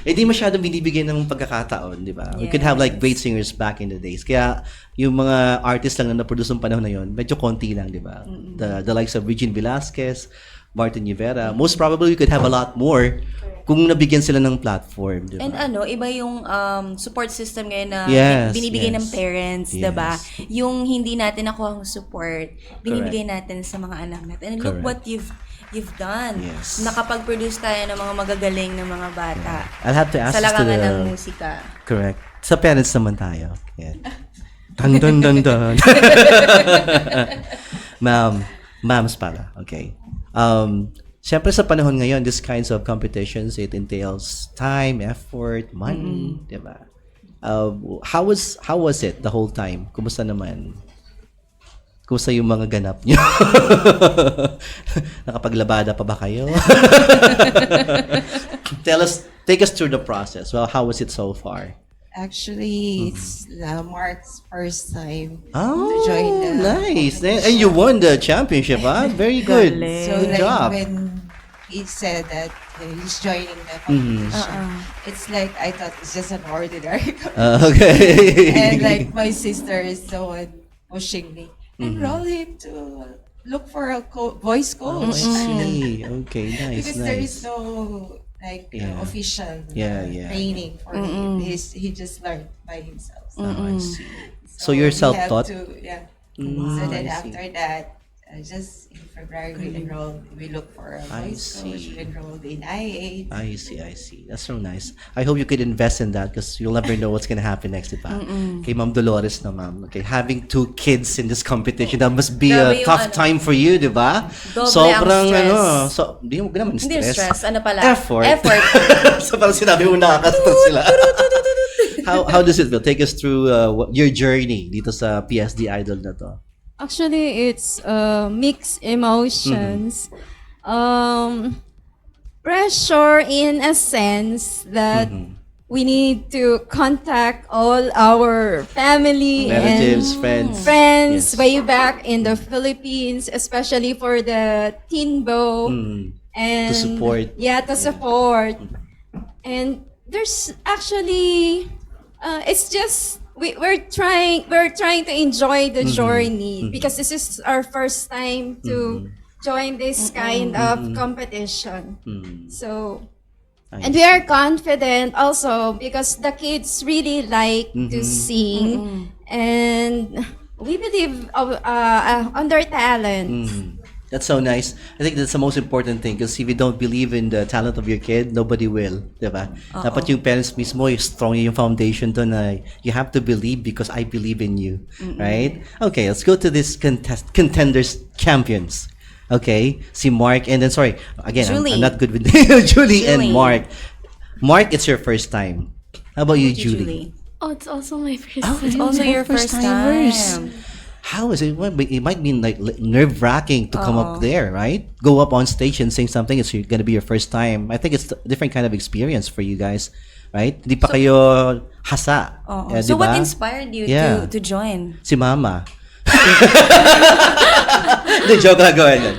hindi masyadong binibigyan ng pagkakataon, di ba? We could have like great singers back in the days. Kaya yung mga artists lang na na-produce ng panahon na yon, medyo konti lang, di ba? The likes of Regine Velasquez, Martin Rivera, most probably we could have a lot more kung nabigyan sila ng platform, di ba? And iba yung support system ngayon na Yes, binibigay yes. ng parents, Yes. 'di ba? Yung hindi natin nakuha ang support, binibigay natin sa mga anak natin. And look Correct. what you've done. Yes. Nakapag-produce tayo ng mga magagaling ng mga bata. I'll have to ask Sa this to larangan the... ng musika. Correct. Sa parents naman tayo. Yan. Dun, dun, dun, dun. Ma'ams pala. Okay. Siyempre sa panahon ngayon, these kinds of competitions, it entails time, effort, money, di ba? How was it the whole time? Kumusta naman? Kumusta yung mga ganap niyo? Nakapaglabada pa ba kayo? Take us through the process. Well, how was it so far? Actually, it's Mark's first time Oh, to join the nice. competition. And you won the championship, huh? Very good. So Good like job. when he said that he's joining the competition, it's like I thought it's just an ordinary competition. Okay. And like my sister is the one pushing me. Enroll him to look for a voice Oh, coach. I see. Okay, nice, Because there is nice. no like Yeah. official Yeah. training for him. He just learned by himself. Oh, I see. So you're we have self-taught? to- yeah. Wow, So then I see. after that, just in February we enrolled. We look for a I voice coach. see. We enrolled in I8. I see. That's so nice. I hope you could invest in that because you'll never know what's gonna happen next, diba? Kay Ma'am Dolores na, ma'am. Okay, having 2 kids in this competition, that must be Grabe a yung tough time for you, diba? Doble Sobrang, ang stress. hindi mo naman stress. Hindi stress. Ano pala? Effort. So parang sinabi mo nakaka-stress sila. How does it feel? Take us through your journey dito sa PSD Idol na to. Actually, it's mixed emotions. Pressure in a sense that we need to contact all our family Relatives, and friends. Yes. way back in the Philippines, especially for the Tinbo. And To support. Yeah, to support. And there's actually it's just we're trying to enjoy the journey because this is our first time to join this kind of competition. So and we are confident also because the kids really like to sing and we believe on their talent. That's so nice. I think that's the most important thing because if you don't believe in the talent of your kid, nobody will, diba? Dapat yung parents mismo, yung strong yung foundation to na you have to believe because I believe in you, right? Okay, let's go to this contenders champions. Okay, si Mark and then sorry, again, I'm not good with Julie and Mark. Mark, it's your first time. How about you, Julie? Oh, it's also my first It's time. also your first time. How is it? Well, it might be like nerve-wracking to come up there, right? Go up on stage and sing something. It's going to be your first time. I think it's a different kind of experience for you guys, right? Hindi pa kayo hasa. So diba? what inspired you to join? Si Mama. Hindi, joke lang. Go ahead.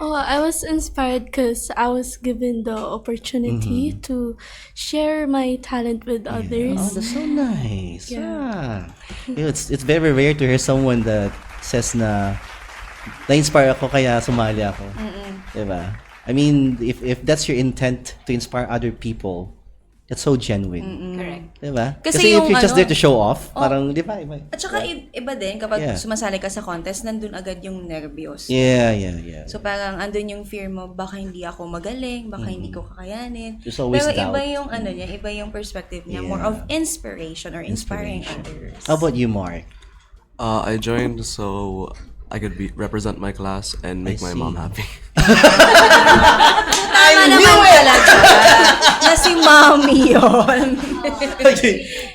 Oh, I was inspired because I was given the opportunity to share my talent with others. Oh, that's so nice. Yeah. You know, it's very rare to hear someone that says na na-inspire ako kaya sumali ako. Diba? I mean, if that's your intent to inspire other people, it's so genuine. Correct. Diba? Kasi Kasi if yung you're just ano, there to show off, parang, di ba? Iba. At saka iba din kapag Yeah. sumasali ka sa contest, nandun agad yung nervyos. Yeah. So parang andun yung fear mo, baka hindi ako magaling, baka hindi ko kakayanin. There's always Pero doubt. iba yung ano niya, iba yung perspective niya, more of inspiration or inspiring others. How about you, Mark? I joined so I could represent my class and make my mom happy. Tama naman talaga. si Mommy yun.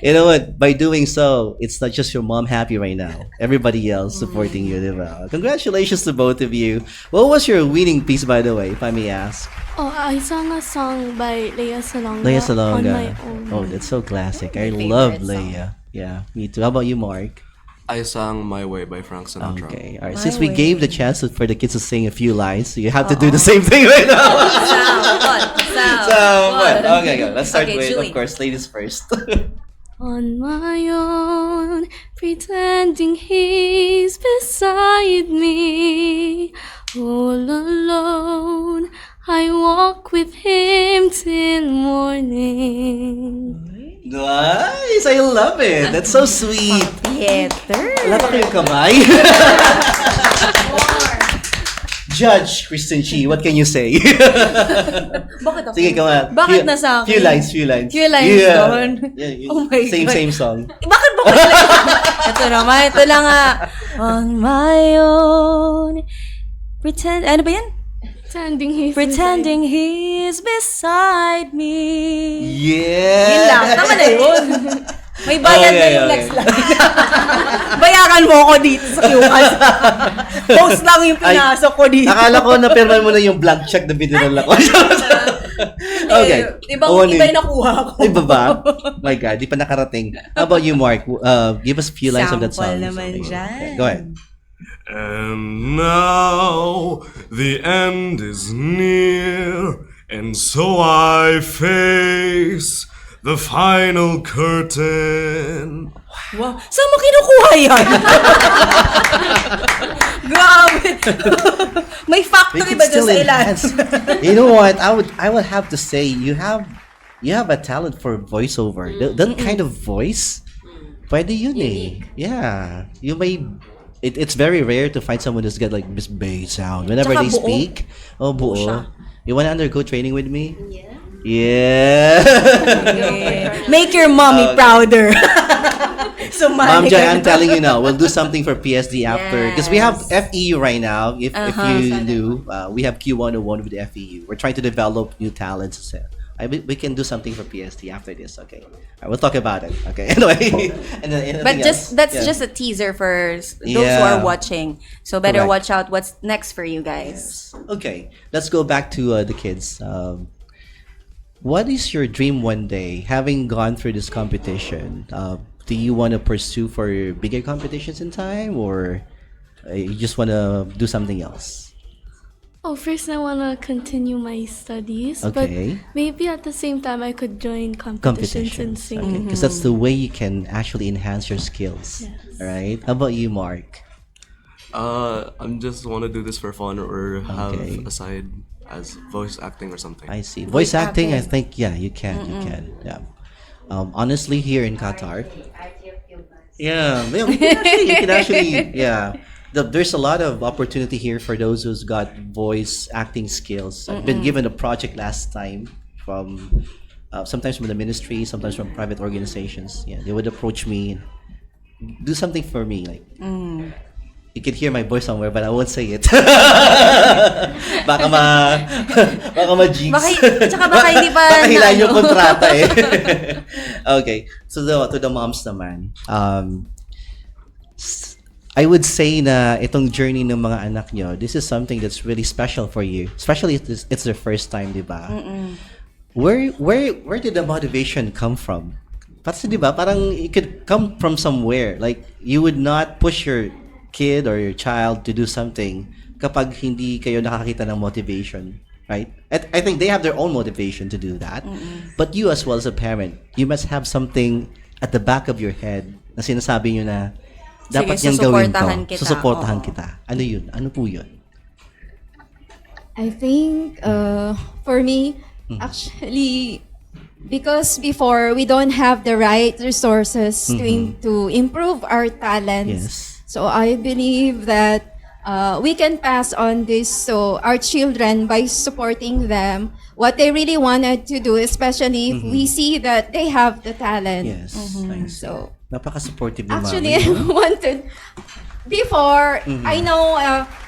You know what? By doing so, it's not just your mom happy right now. Everybody else supporting you, diba? Congratulations to both of you. What was your winning piece, by the way, if I may ask? Oh, I sang a song by Leia Salonga. Leia Salonga. On my own. Oh, that's so classic. I love Leia. Yeah, me too. How about you, Mark? I sang My Way by Frank Sinatra. Okay, all right. Since we gave the chance for the kids to sing a few lines, so you have to do the same thing right now. What? Okay, go. Let's start with, Julie. of course, ladies first. On my own, pretending he's beside me. All alone, I walk with him till morning. Nice! I love it. That's so sweet. Theater. Wala pa kayong kamay? Judge Kristen Chi, what can you say? Bakit ako? Sige, come on. Bakit na sa akin? Few lines. Few lines doon? Yeah, Oh my God. same song. Bakit ba ito naman, ito lang nga. On my own. Ano ba yan? Pretending he's beside me. Yeah! Yun lang, tama na yun. May bayad na yung next line. Bayaran mo ako dito sa QCAS. Post lang yung pinasok ko dito. Akala ko na-perman mo na yung blank check na binilala ko. Okay. Iba yung nakuha ko. Iba ba? My God, di pa nakarating. How about you, Mark? Give us a few lines of that song. Sample naman dyan. Go ahead. And now the end is near, and so I face the final curtain. Wow. Saan mo kinukuha yan? Grabe. May factory ba dyan sa enhance. You know what? I would have to say you have a talent for voiceover. That kind of voice, pwede yun eh. Yeah. You may. It's very rare to find someone who's got like this bass sound whenever Tsaka they buo. speak. Oh, buo. Siya. You want to undergo training with me? Yeah. Make your mommy prouder. Ma'am Joy, I'm telling you now, we'll do something for PSD after because we have FEU right now. If you knew, we have Q101 with FEU. We're trying to develop new talents. So, we can do something for PSD after this. Okay, all right, we'll talk about it. Okay, anyway. And then But that's just a teaser for those who are watching. So better Correct. watch out what's next for you guys. Okay, let's go back to the kids. What is your dream one day, having gone through this competition? Do you want to pursue for bigger competitions in time, or you just want to do something else? Oh, first I want to continue my studies. Okay. But maybe at the same time I could join competitions in singing. Because that's the way you can actually enhance your skills. Yes. All right. How about you, Mark? I'm just want to do this for fun or have a side as voice acting or something. I see. Voice acting, I think, yeah, you can. You can. Yeah. Honestly, here in Qatar. Yeah. Well, you can actually, yeah. There's a lot of opportunity here for those who's got voice acting skills. I've been given a project last time from sometimes from the ministry, sometimes from private organizations. Yeah, they would approach me and do something for me. Like you can hear my voice somewhere, but I won't say it. baka ma-jinx. Baka hindi pa baka hilahin yung kontrata eh. Okay, so to the moms naman. I would say na itong journey ng mga anak nyo, this is something that's really special for you. Especially if it's their first time, di ba? Where did the motivation come from? Kasi di ba, parang it could come from somewhere. Like, you would not push your kid or your child to do something kapag hindi kayo nakakita ng motivation. Right? I think they have their own motivation to do that. But you as well as a parent, you must have something at the back of your head na sinasabi nyo na dapat niyang gawin to. Susuportahan kita. Ano yun? Ano po yun? I think for me, actually, because before we don't have the right resources to improve our talents. Yes. So I believe that we can pass on this to our children by supporting them what they really wanted to do, especially if we see that they have the talent. Yes. Nice. So napaka-supportive ni Mami. actually, I wanted before. I know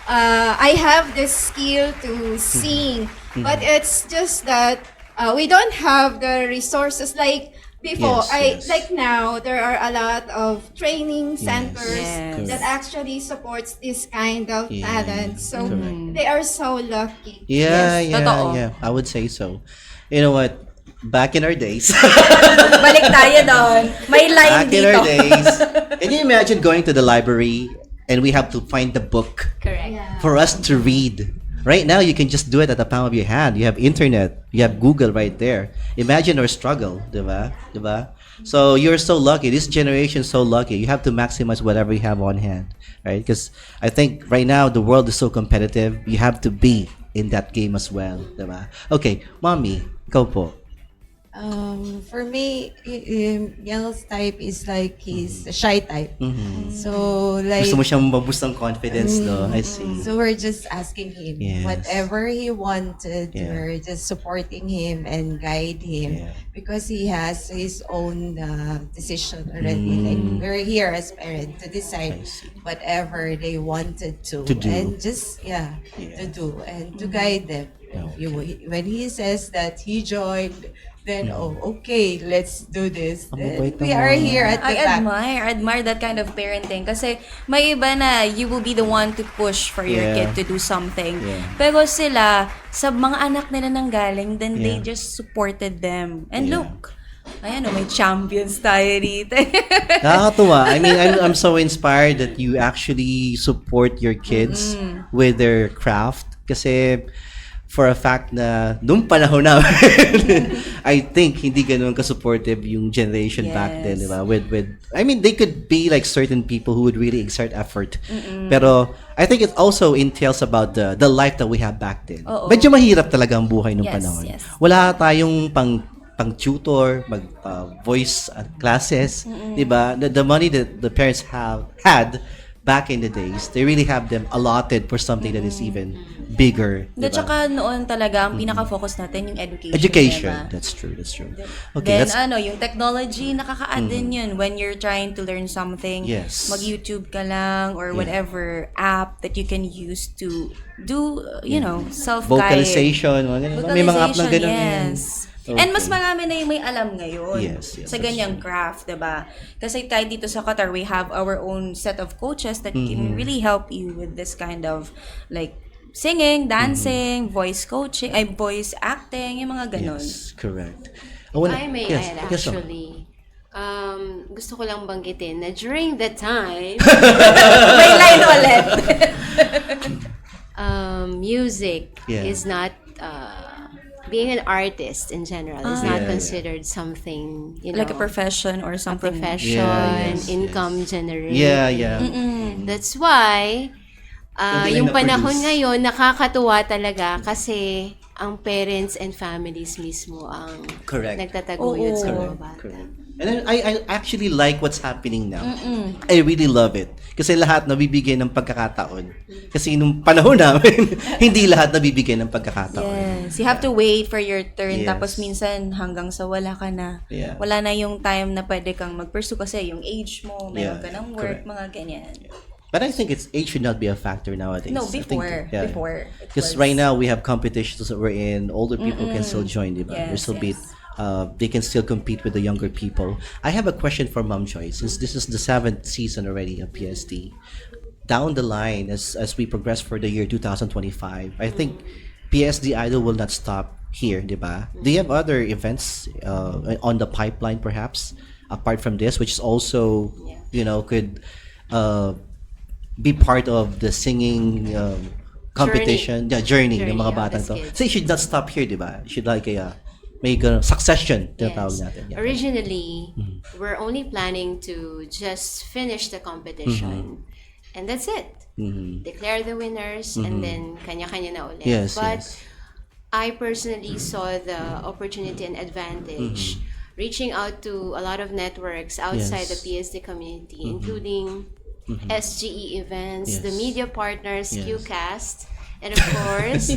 I have the skill to sing, but it's just that we don't have the resources like before. Yes, yes. Like now, there are a lot of training centers Yes. that actually supports this kind of Yeah, talent. So correct. they are so lucky. Yeah, Yes, totoo. yeah. I would say so. You know what? Back in our days, Balik tayo doon. May line back in dito. our days, can you imagine going to the library and we have to find the book Correct. for us to read? Right now, you can just do it at the palm of your hand. You have internet. You have Google right there. Imagine our struggle, diba? Diba? So you're so lucky. This generation is so lucky. You have to maximize whatever you have on hand, right? Because I think right now the world is so competitive. You have to be in that game as well, diba? Okay, mommy, go po. For me, Yell's type is like he's a shy type. So like Gusto mo siyang maboost ng confidence, no? I see. So we're just asking him Yes. whatever he wanted. Yeah. We're just supporting him and guide him Yeah. because he has his own decision already. Like we're here as parents to decide I see. whatever they wanted to To do. and just to do and to guide them. When he says that he joined, then okay, let's do this. Then mabait we naman. are here at the I back. admire that kind of parenting kasi may iba na you will be the one to push for your Yeah. kid to do something. Yeah. Pero sila, sa mga anak nila nang galing, then they Yeah. just supported them. And Yeah. look, ayan may champions tayo dito. Nakakatuwa. I mean, I'm so inspired that you actually support your kids with their craft. Kasi for a fact na nung panahon namin, I think hindi ganun ka-supportive yung generation back then, di ba? With I mean, they could be like certain people who would really exert effort. Pero I think it also entails about the life that we have back then. Oo. Medyo mahirap talaga ang buhay nung Yes, panahon. yes. Wala tayong pang tutor, voice classes, 'di ba? The money that the parents had back in the days, they really have them allotted for something that is even bigger, 'di At ba? saka noon talaga, ang pinaka-focus natin yung education. Education. diba? That's true. Then Okay, that's yung technology, nakaka-add din yun when you're trying to learn something. Yes. Mag-YouTube ka lang or whatever app that you can use to do, self-guide. vocalization, mga ganun. May mga app na ganun. Yes. Okay. And mas marami na yung may alam ngayon Yes, sa yes, that's ganyang craft, diba? Kasi tayo dito sa Qatar, we have our own set of coaches that can really help you with this kind of like singing, dancing, voice coaching, voice acting, yung mga ganon. Yes, correct. I may add yes, ma'am. actually. Gusto ko lang banggitin na during the time, May line ulit. music Yeah. is not being an artist in general is not Yeah, yeah. considered something, Like a profession or a something. profession, Yeah, yes, income generating. Yeah. That's why Hindi yung lang panahon na-produce. ngayon nakakatuwa talaga kasi ang parents and families mismo ang Correct. nagtataguyod sa mga Correct. bata. Correct. And then I actually like what's happening now. I really love it. Kasi lahat nabibigyan ng pagkakataon. Kasi nung panahon namin, hindi lahat nabibigyan ng pagkakataon. Yes. You have to wait for your turn. Yes. Tapos minsan hanggang sa wala ka na. Yeah. Wala na yung time na pwede kang mag-pursue kasi yung age mo, meron Yeah, ka ng work, correct. mga ganyan. But I think age should not be a factor nowadays. No, I think, before. it Because was- right now we have competitions that we're in. Older people can still join, diba? Yes, They can still compete with the younger people. I have a question for Mom Joy. Since this is the 7th season already of PSD, down the line as we progress for the year 2025, I think PSD Idol will not stop here, diba? Do you have other events on the pipeline, perhaps, apart from this, which is also, could be part of the singing competition, journey ng mga of batang the to. kids. So it should not stop here, di ba? It should like may succession tinatawag natin. Yeah. Originally, we're only planning to just finish the competition. And that's it. Declare the winners and then kanya-kanya na ulit. Yes, But yes. I personally saw the opportunity and advantage reaching out to a lot of networks outside the Yes. PSD community, including SGE events, the Yes. media partners, Yes. QCast, and of course,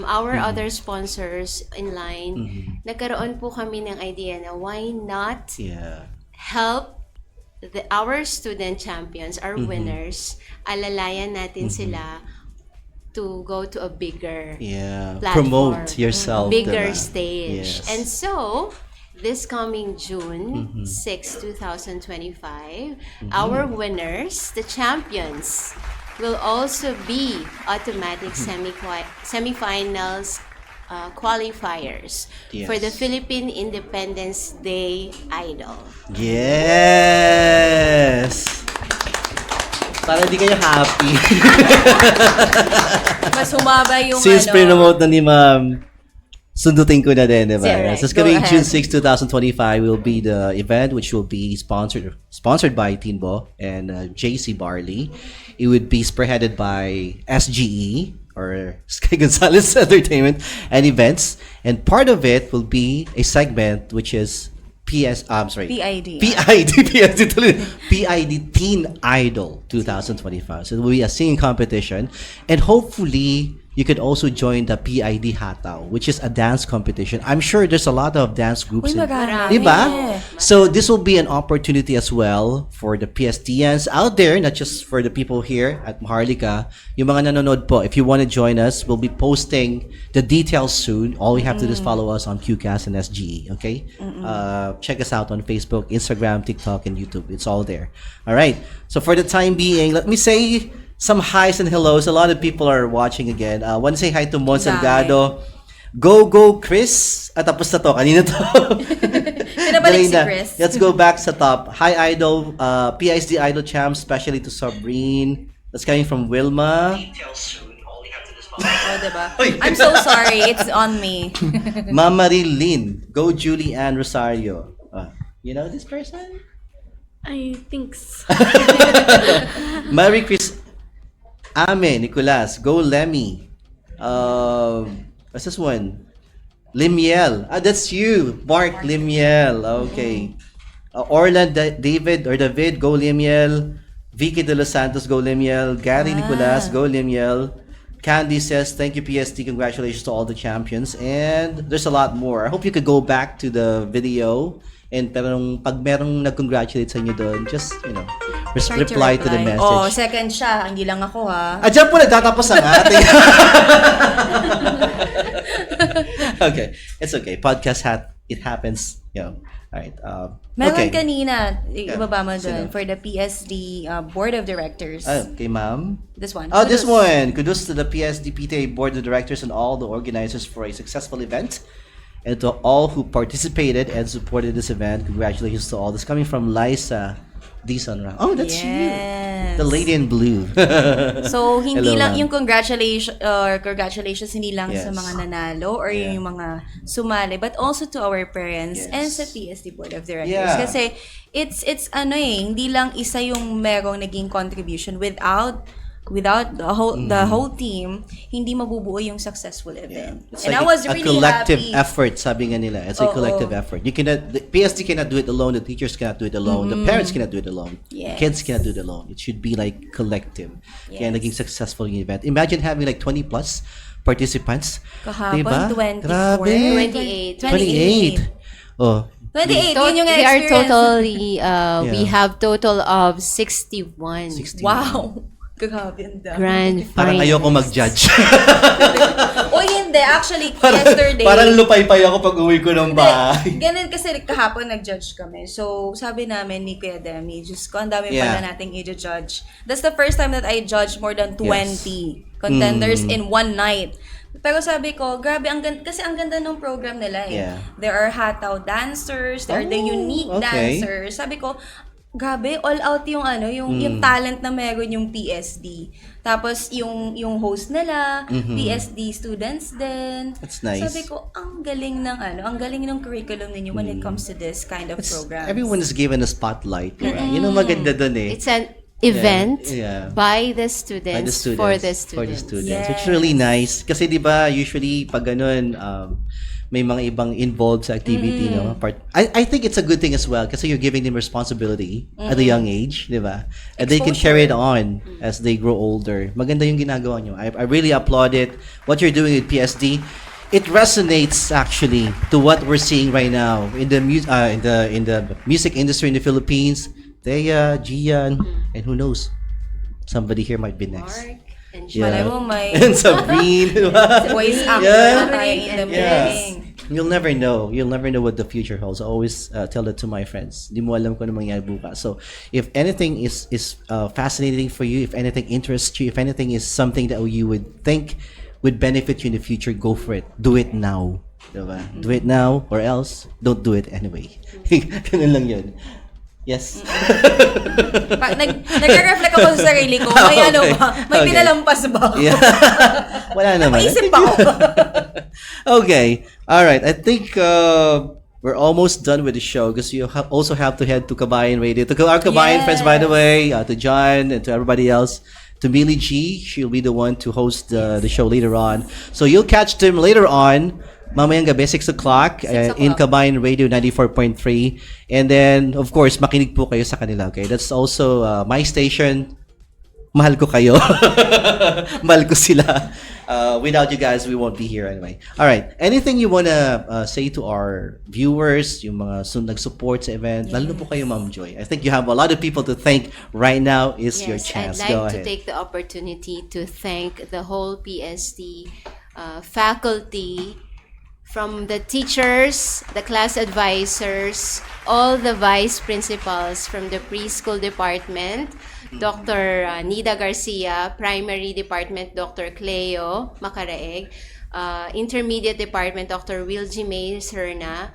our other sponsors in line. Nagkaroon po kami ng idea na why not Yeah. help our student champions, our winners, alalayan natin sila to go to a bigger Yeah, platform, promote yourself. bigger diba? stage. Yes. And so, this coming June Mhm. 6, 2025, Mhm. our winners, the champions, will also be automatic semifinals qualifiers for the Yes. Philippine Independence Day Idol. Yes! Para di kayo happy. Mas humaba yung Since promote na ni Ma'am, sundutin ko na din, diba? Alright, So, go coming ahead. June 6, 2025 will be the event which will be sponsored by Tinbo and JC Barley. It would be spearheaded by SGE or Sky Gonzalez Entertainment and Events, and part of it will be a segment which is PID Teen Idol 2025. So it will be a singing competition, and hopefully you could also join the PID Hataw, which is a dance competition. I'm sure there's a lot of dance groups. Uy, marami. Diba? So this will be an opportunity as well for the PSTNs out there, not just for the people here at Maharlika. Yung mga nanonood po, if you want to join us, we'll be posting the details soon. All you have to do is follow us on QCast and SGE, okay? Check us out on Facebook, Instagram, TikTok, and YouTube. It's all there. All right. So for the time being, let me say some highs and hellos. A lot of people are watching again. I want to say hi to Mon Salgado. Go, Chris. Tapos na to. Kanina to. Pinabalik si Dali na. Chris. Let's go back sa top. Hi, Idol. PSD Idol Champs, especially to Sabrine. That's coming from Wilma. Oh, diba? I'm so sorry. It's on me. Mama Lynn. Go, Julie Ann Rosario. You know this person? I think so. Merry Chris. Ame, Nicolas. Go, Lemmy. What's this one? Limiel. That's you. Mark Limiel. Okay. Orland David or David. Go, Limiel. Vicky De Los Santos. Go, Limiel. Gary Nicolas. Go, Limiel. Candy says, thank you, PST. Congratulations to all the champions. And there's a lot more. I hope you could go back to the video. And pag merong nag-congratulate sa inyo doon, just, reply to the message. Oh, second siya. Hindi lang ako, ha? Diyan po nagtatapos ang ating... Okay. It's okay. Podcast it happens. Alright. Meron okay. kanina, ibaba mo Sino? doon, for the PSD Board of Directors. Okay, ma'am. This one. Oh, this one. Kudos to the PSD PTA Board of Directors and all the organizers for a successful event. And to all who participated and supported this event, congratulations to all. This coming from Liza Dizon. Oh, that's you. The lady in blue. So, hindi Hello, lang ma'am. yung congratulations hindi lang sa mga nanalo or yung mga sumali, but also to our parents and sa PSD Board of Directors. Yeah. Kasi it's hindi lang isa yung merong naging contribution without the whole team, hindi mabubuo yung successful event. It's And like I was a really collective happy. effort, sabi nga nila. It's a collective effort. The PSD cannot do it alone. The teachers cannot do it alone. The parents cannot do it alone. Yes. Kids cannot do it alone. It should be like collective. Kaya naging successful yung event. Imagine having like 20 plus participants. Kahapon, Diba? 24. Grabe. 28. 28. Oh. 28, yun yung We are experience. totally, we have total of 61. Wow. Grabe, ang dami. Grand Parang ayoko mag-judge. O hindi, actually, yesterday. Parang lupay-pay ako pag uwi ko ng bahay. Ganun kasi kahapon nag-judge kami. So, sabi namin ni Kuya Demi, Diyos ko, ang dami pala nating i-judge. That's the first time that I judged more than 20 contenders in one night. Pero sabi ko, grabe, kasi ang ganda ng program nila eh. Yeah. There are hataw dancers, there are the unique dancers. Sabi ko, grabe, all out yung yung talent na meron yung PSD. Tapos yung host nila, PSD students din. That's nice. Sabi ko, ang galing ng curriculum ninyo when it comes to this kind of programs. Everyone is given a spotlight. Right? Yun ang maganda dun eh. It's an event by the By students, the students, for the students. Yes. Which is really nice. Kasi di ba usually pag ganun, may mga ibang involved sa activity, no? I think it's a good thing as well kasi you're giving them responsibility at a young age, di ba? And they can carry it on as they grow older. Maganda yung ginagawa nyo. I really applaud it. What you're doing with PSD, it resonates actually to what we're seeing right now in the music industry in the Philippines. Thea, Gian, and who knows, somebody here might be next. Mark Malay mo may And Sabrine. voice actor Yeah. na tayo in the morning. You'll never know. You'll never know what the future holds. I always tell that to my friends. Di mo alam kung ano mangyayari bukas. So, if anything is fascinating for you, if anything interests you, if anything is something that you would think would benefit you in the future, go for it. Do it now. Diba? Do it now or else don't do it anyway. Ganun lang yun. Yes. Nagre-reflect ako sa sarili ko. May ano ba? May pinalampas ba ako? Yeah. Wala naman. Napaisip ako. Okay. All right. I think we're almost done with the show because you also have to head to Kabayan Radio. To our Kabayan friends, by the way, to John and to everybody else. To Millie G, she'll be the one to host the show later on. So you'll catch them later on. Mamayang gabi, 6 o'clock in Kabayan Radio 94.3. And then, of course, makinig po kayo sa kanila, okay? That's also my station. Mahal ko kayo. Mahal ko sila. Without you guys, we won't be here anyway. All right. Anything you wanna say to our viewers, yung mga nag-support sa event? Lalo na po kayo, Ma'am Joy. I think you have a lot of people to thank right now. Is your chance. I'd Go like to ahead. take the opportunity to thank the whole PSD faculty, from the teachers, the class advisors, all the vice principals from the preschool department, Dr. Nida Garcia, primary department, Dr. Cleo Macaraeg, intermediate department, Dr. Wilgie May Serna,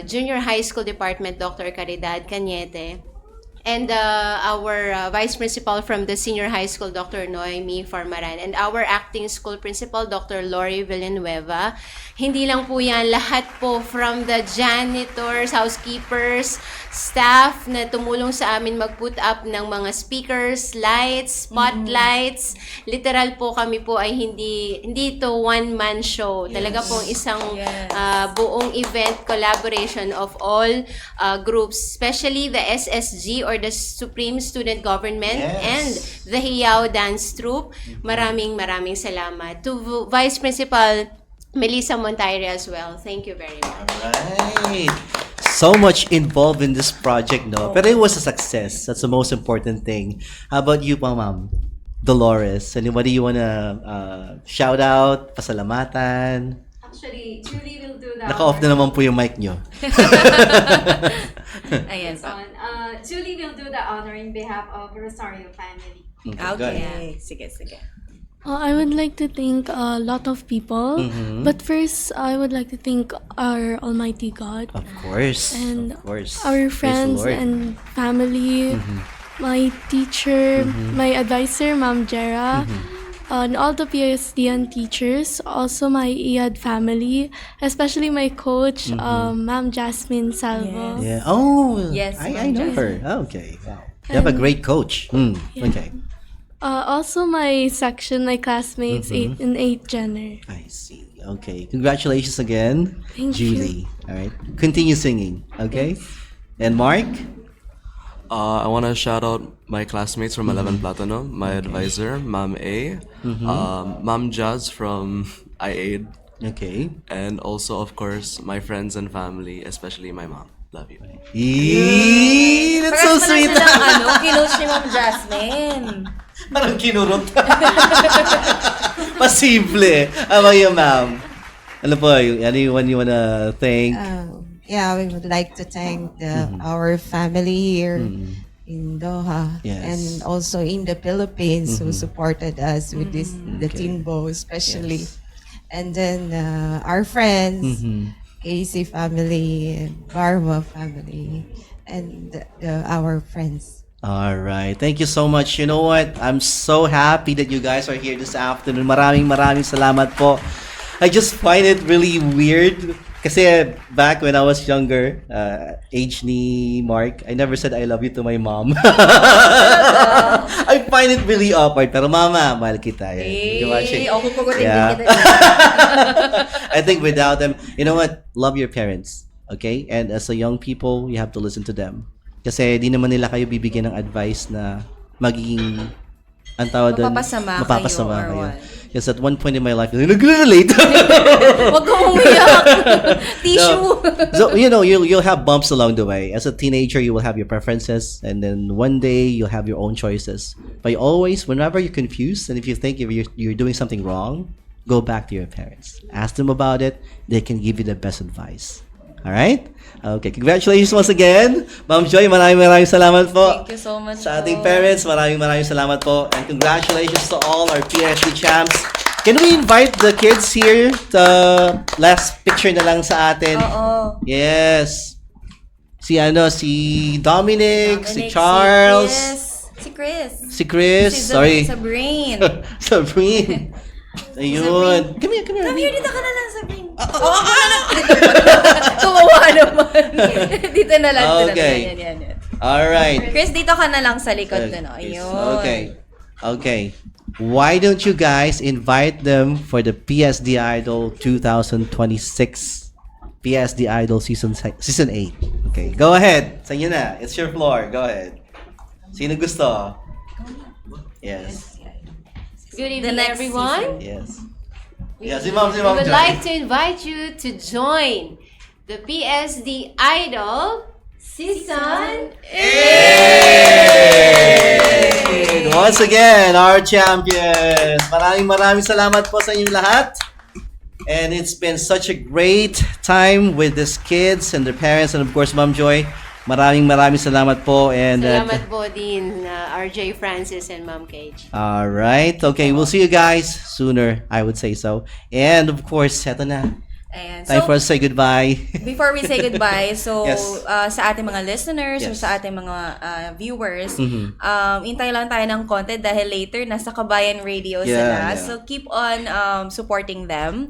junior high school department, Dr. Caridad Cañete, and our vice principal from the senior high school, Dr. Noemi Farmaran, and our acting school principal, Dr. Lori Villanueva. Hindi lang po yan, lahat po from the janitors, housekeepers, staff na tumulong sa amin mag-put up ng mga speakers, lights, spotlights. Literal po kami po ay hindi ito one-man show. Talaga pong isang buong event collaboration of all groups, especially the SSG or the Supreme Student Government and the Hiyao Dance Troupe. Maraming salamat. To Vice Principal Melissa Montaire as well. Thank you very much. Right. So much involved in this project, no? But it was a success. That's the most important thing. How about you, Ma'am Dolores? Anybody you wanna shout out, pasalamatan? Actually, Julie will do that. Naka-off na naman po yung mic nyo. Ayan pa. Julie will do the honor in behalf of Rosario family. Okay. Sige. I would like to thank a lot of people, but first I would like to thank our Almighty God. Of course. And of course. our Praise the friends Lord. and family, my teacher, my advisor, Ma'am Jera, and all the PSDN teachers, also my IAD family, especially my coach, Ma'am Jasmine Salvo. Yeah. Oh, Yes, I know her. Okay. Wow. You have a And- great coach. Okay. Also my section, my classmates, 8 and 8 Jenner. I see. Okay. Congratulations again, Thank Julie. All right. Continue singing. Okay. And Mark? I want to shout out my classmates from 11 Platinum, my advisor, Ma'am A, Ma'am Jazz from IAID, Okay. and also, of course, my friends and family, especially my mom. Love you. Eee, that's so sweet. Kinoach ni Ma'am Jasmine. Parang kinurot. Pasimple. How about you, ma'am? Ano po, anyone you wanna thank? Yeah, we would like to thank our family here in Doha and also in the Philippines who supported us with this, the Timbo especially. And then our friends, Casey family, Barma family, and our friends. All right. Thank you so much. You know what? I'm so happy that you guys are here this afternoon. Maraming salamat po. I just find it really weird kasi back when I was younger, age ni Mark, I never said I love you to my mom. I find it really awkward. Pero mama, mahal kita. I think without them, you know what? Love your parents. Okay? And as a young people, you have to listen to them. Kasi di naman nila kayo bibigyan ng advice na magiging ang tawag doon, Mapapasama kayo or what? Yes, at one point in my life, nagre-relate. Huwag kang umiyak. Tissue. So, you'll have bumps along the way. As a teenager, you will have your preferences, and then one day you'll have your own choices. But always, whenever you're confused, and if you think if you're doing something wrong, go back to your parents. Ask them about it. They can give you the best advice. All right? Okay, congratulations once again. Ma'am Joy, maraming salamat po. Thank you so much Sa ating parents, maraming salamat po. And congratulations to all our PSD champs. Can we invite the kids here? The last picture na lang sa atin. Oo. Yes. Si Dominic, si Charles. Si Chris. Si Chris. Sorry. Sabrine. Sabrine. Ayun. Come here. Come here, dito ka na lang, Sabrine. Tumawa naman. Dito na lang. Okay. Yan. Alright. Chris, dito ka na lang sa likod na. Ayun. Okay. Why don't you guys invite them for the PSD Idol 2026 PSD Idol Season 8? Okay, go ahead. Sa inyo na. It's your floor. Go ahead. Sino gusto? Yes. Good evening, everyone. Yes. Yeah, si Ma'am We would Joy. like to invite you to join the PSD Idol Season 8! Once again, our champions. Maraming salamat po sa inyong lahat. And it's been such a great time with these kids and their parents and of course, Ma'am Joy. Maraming salamat po. And Salamat po din, RJ Francis and Ma'am Cage. all right. Okay, we'll see you guys sooner, I would say so. And of course, eto na. Ayan. Time for us to say goodbye. Before we say goodbye, so Yes. sa ating mga listeners or Yes. sa ating mga viewers, hintay lang tayo ng konti dahil later nasa Kabayan Radio sila. Yeah. So keep on supporting them.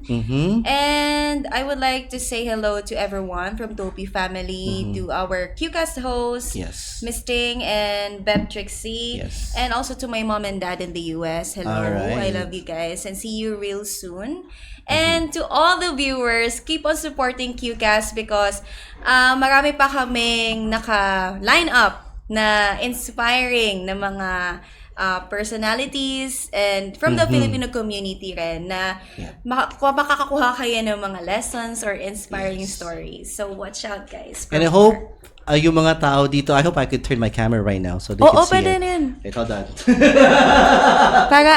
And I would like to say hello to everyone from Topi family, to our QCast host, Yes. Miss Ting and Beb Trixie, Yes. and also to my mom and dad in the US. Hello, All I right. love you guys and see you real soon. And to all the viewers, keep on supporting QCast because marami pa kaming naka-line up na inspiring na mga personalities and from the Filipino community rin na makakakuha kayo ng mga lessons or inspiring stories. So watch out, guys. And I hope yung mga tao dito, I hope I could turn my camera right now so they Oo, can see pwede it. rin. Wait, hold on. Para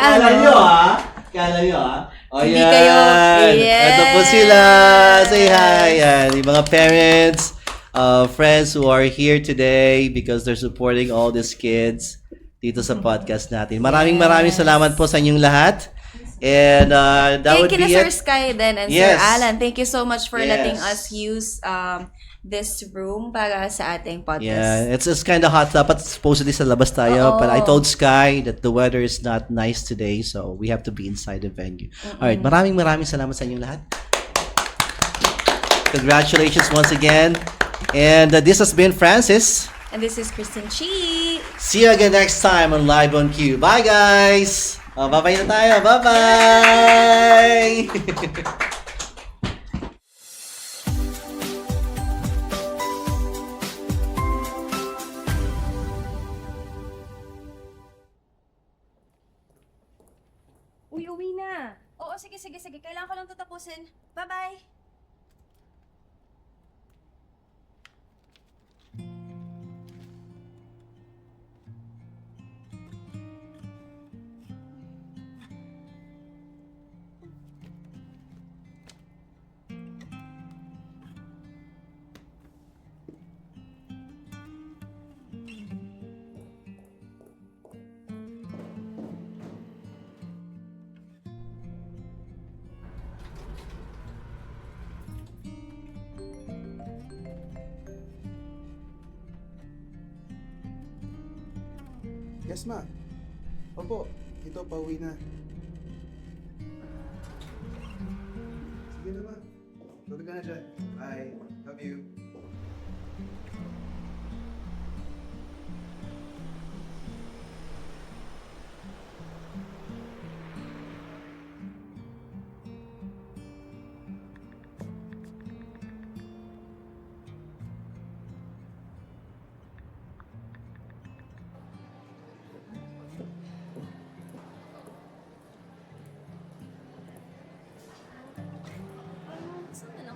Kala nyo Oh, Hindi yan. kayo. Yes. Ito po sila. Say hi. Yan. Yung mga parents, friends who are here today because they're supporting all these kids dito sa podcast natin. Maraming salamat po sa inyong lahat. And that would Thank you be na Sir it. Sky then and Yes. Sir Alan. Thank you so much for letting Yes. us use this room para sa ating podcast. Yeah, it's kind of hot. Dapat supposedly sa labas tayo. Oo. But I told Sky that the weather is not nice today. So we have to be inside the venue. Alright, maraming salamat sa inyong lahat. Congratulations once again. And this has been Francis. And this is Kristen Chi. See you again next time on Live on Q. Bye guys! Bye-bye na tayo. Bye-bye! Uwi na. Oo, sige. Kailangan ko lang ito tapusin. Bye-bye. Yes, ma. Opo, ito, pauwi na. Sige na, ma. Tulog ka na dyan. Bye. Love you.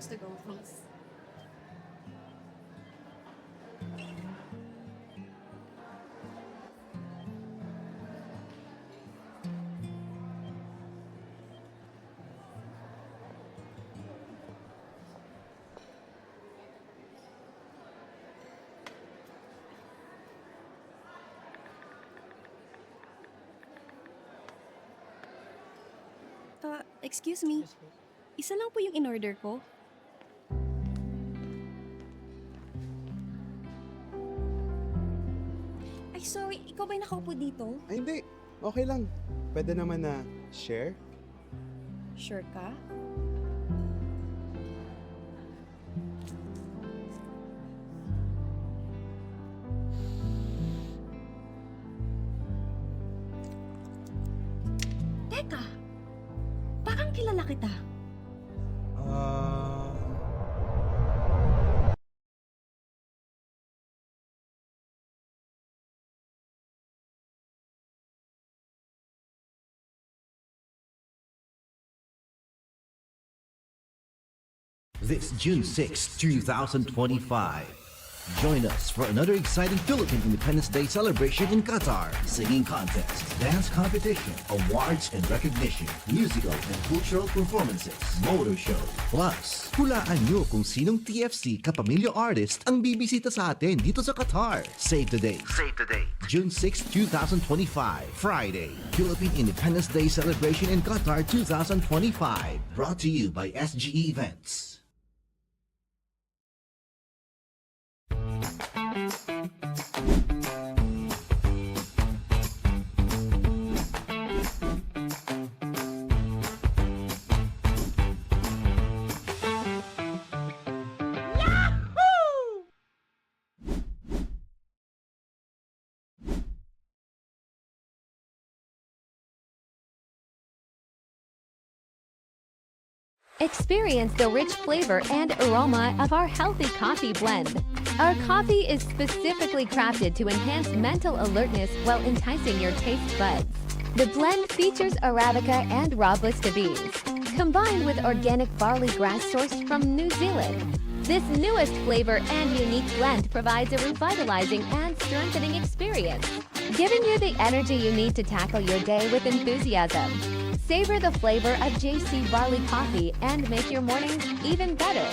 wants to go, please. Excuse me. Isa lang po yung in-order ko. Ay, sorry. Ikaw ba'y nakaupo dito? Ay, hindi. Okay lang. Pwede naman na share. Sure ka? Teka! Parang kilala kita. This June 6, 2025. Join us for another exciting Philippine Independence Day celebration in Qatar. Singing contest, dance competition, awards and recognition, musical and cultural performances, motor show. Plus, hulaan nyo kung sinong TFC kapamilya artist ang bibisita sa atin dito sa Qatar. Save the date. Save the date. June 6, 2025, Friday. Philippine Independence Day celebration in Qatar 2025. Brought to you by SGE Events. Experience the rich flavor and aroma of our healthy coffee blend. Our coffee is specifically crafted to enhance mental alertness while enticing your taste buds. The blend features Arabica and Robusta beans, combined with organic barley grass sourced from New Zealand. This newest flavor and unique blend provides a revitalizing and strengthening experience, giving you the energy you need to tackle your day with enthusiasm. Savor the flavor of JC Barley Coffee and make your mornings even better.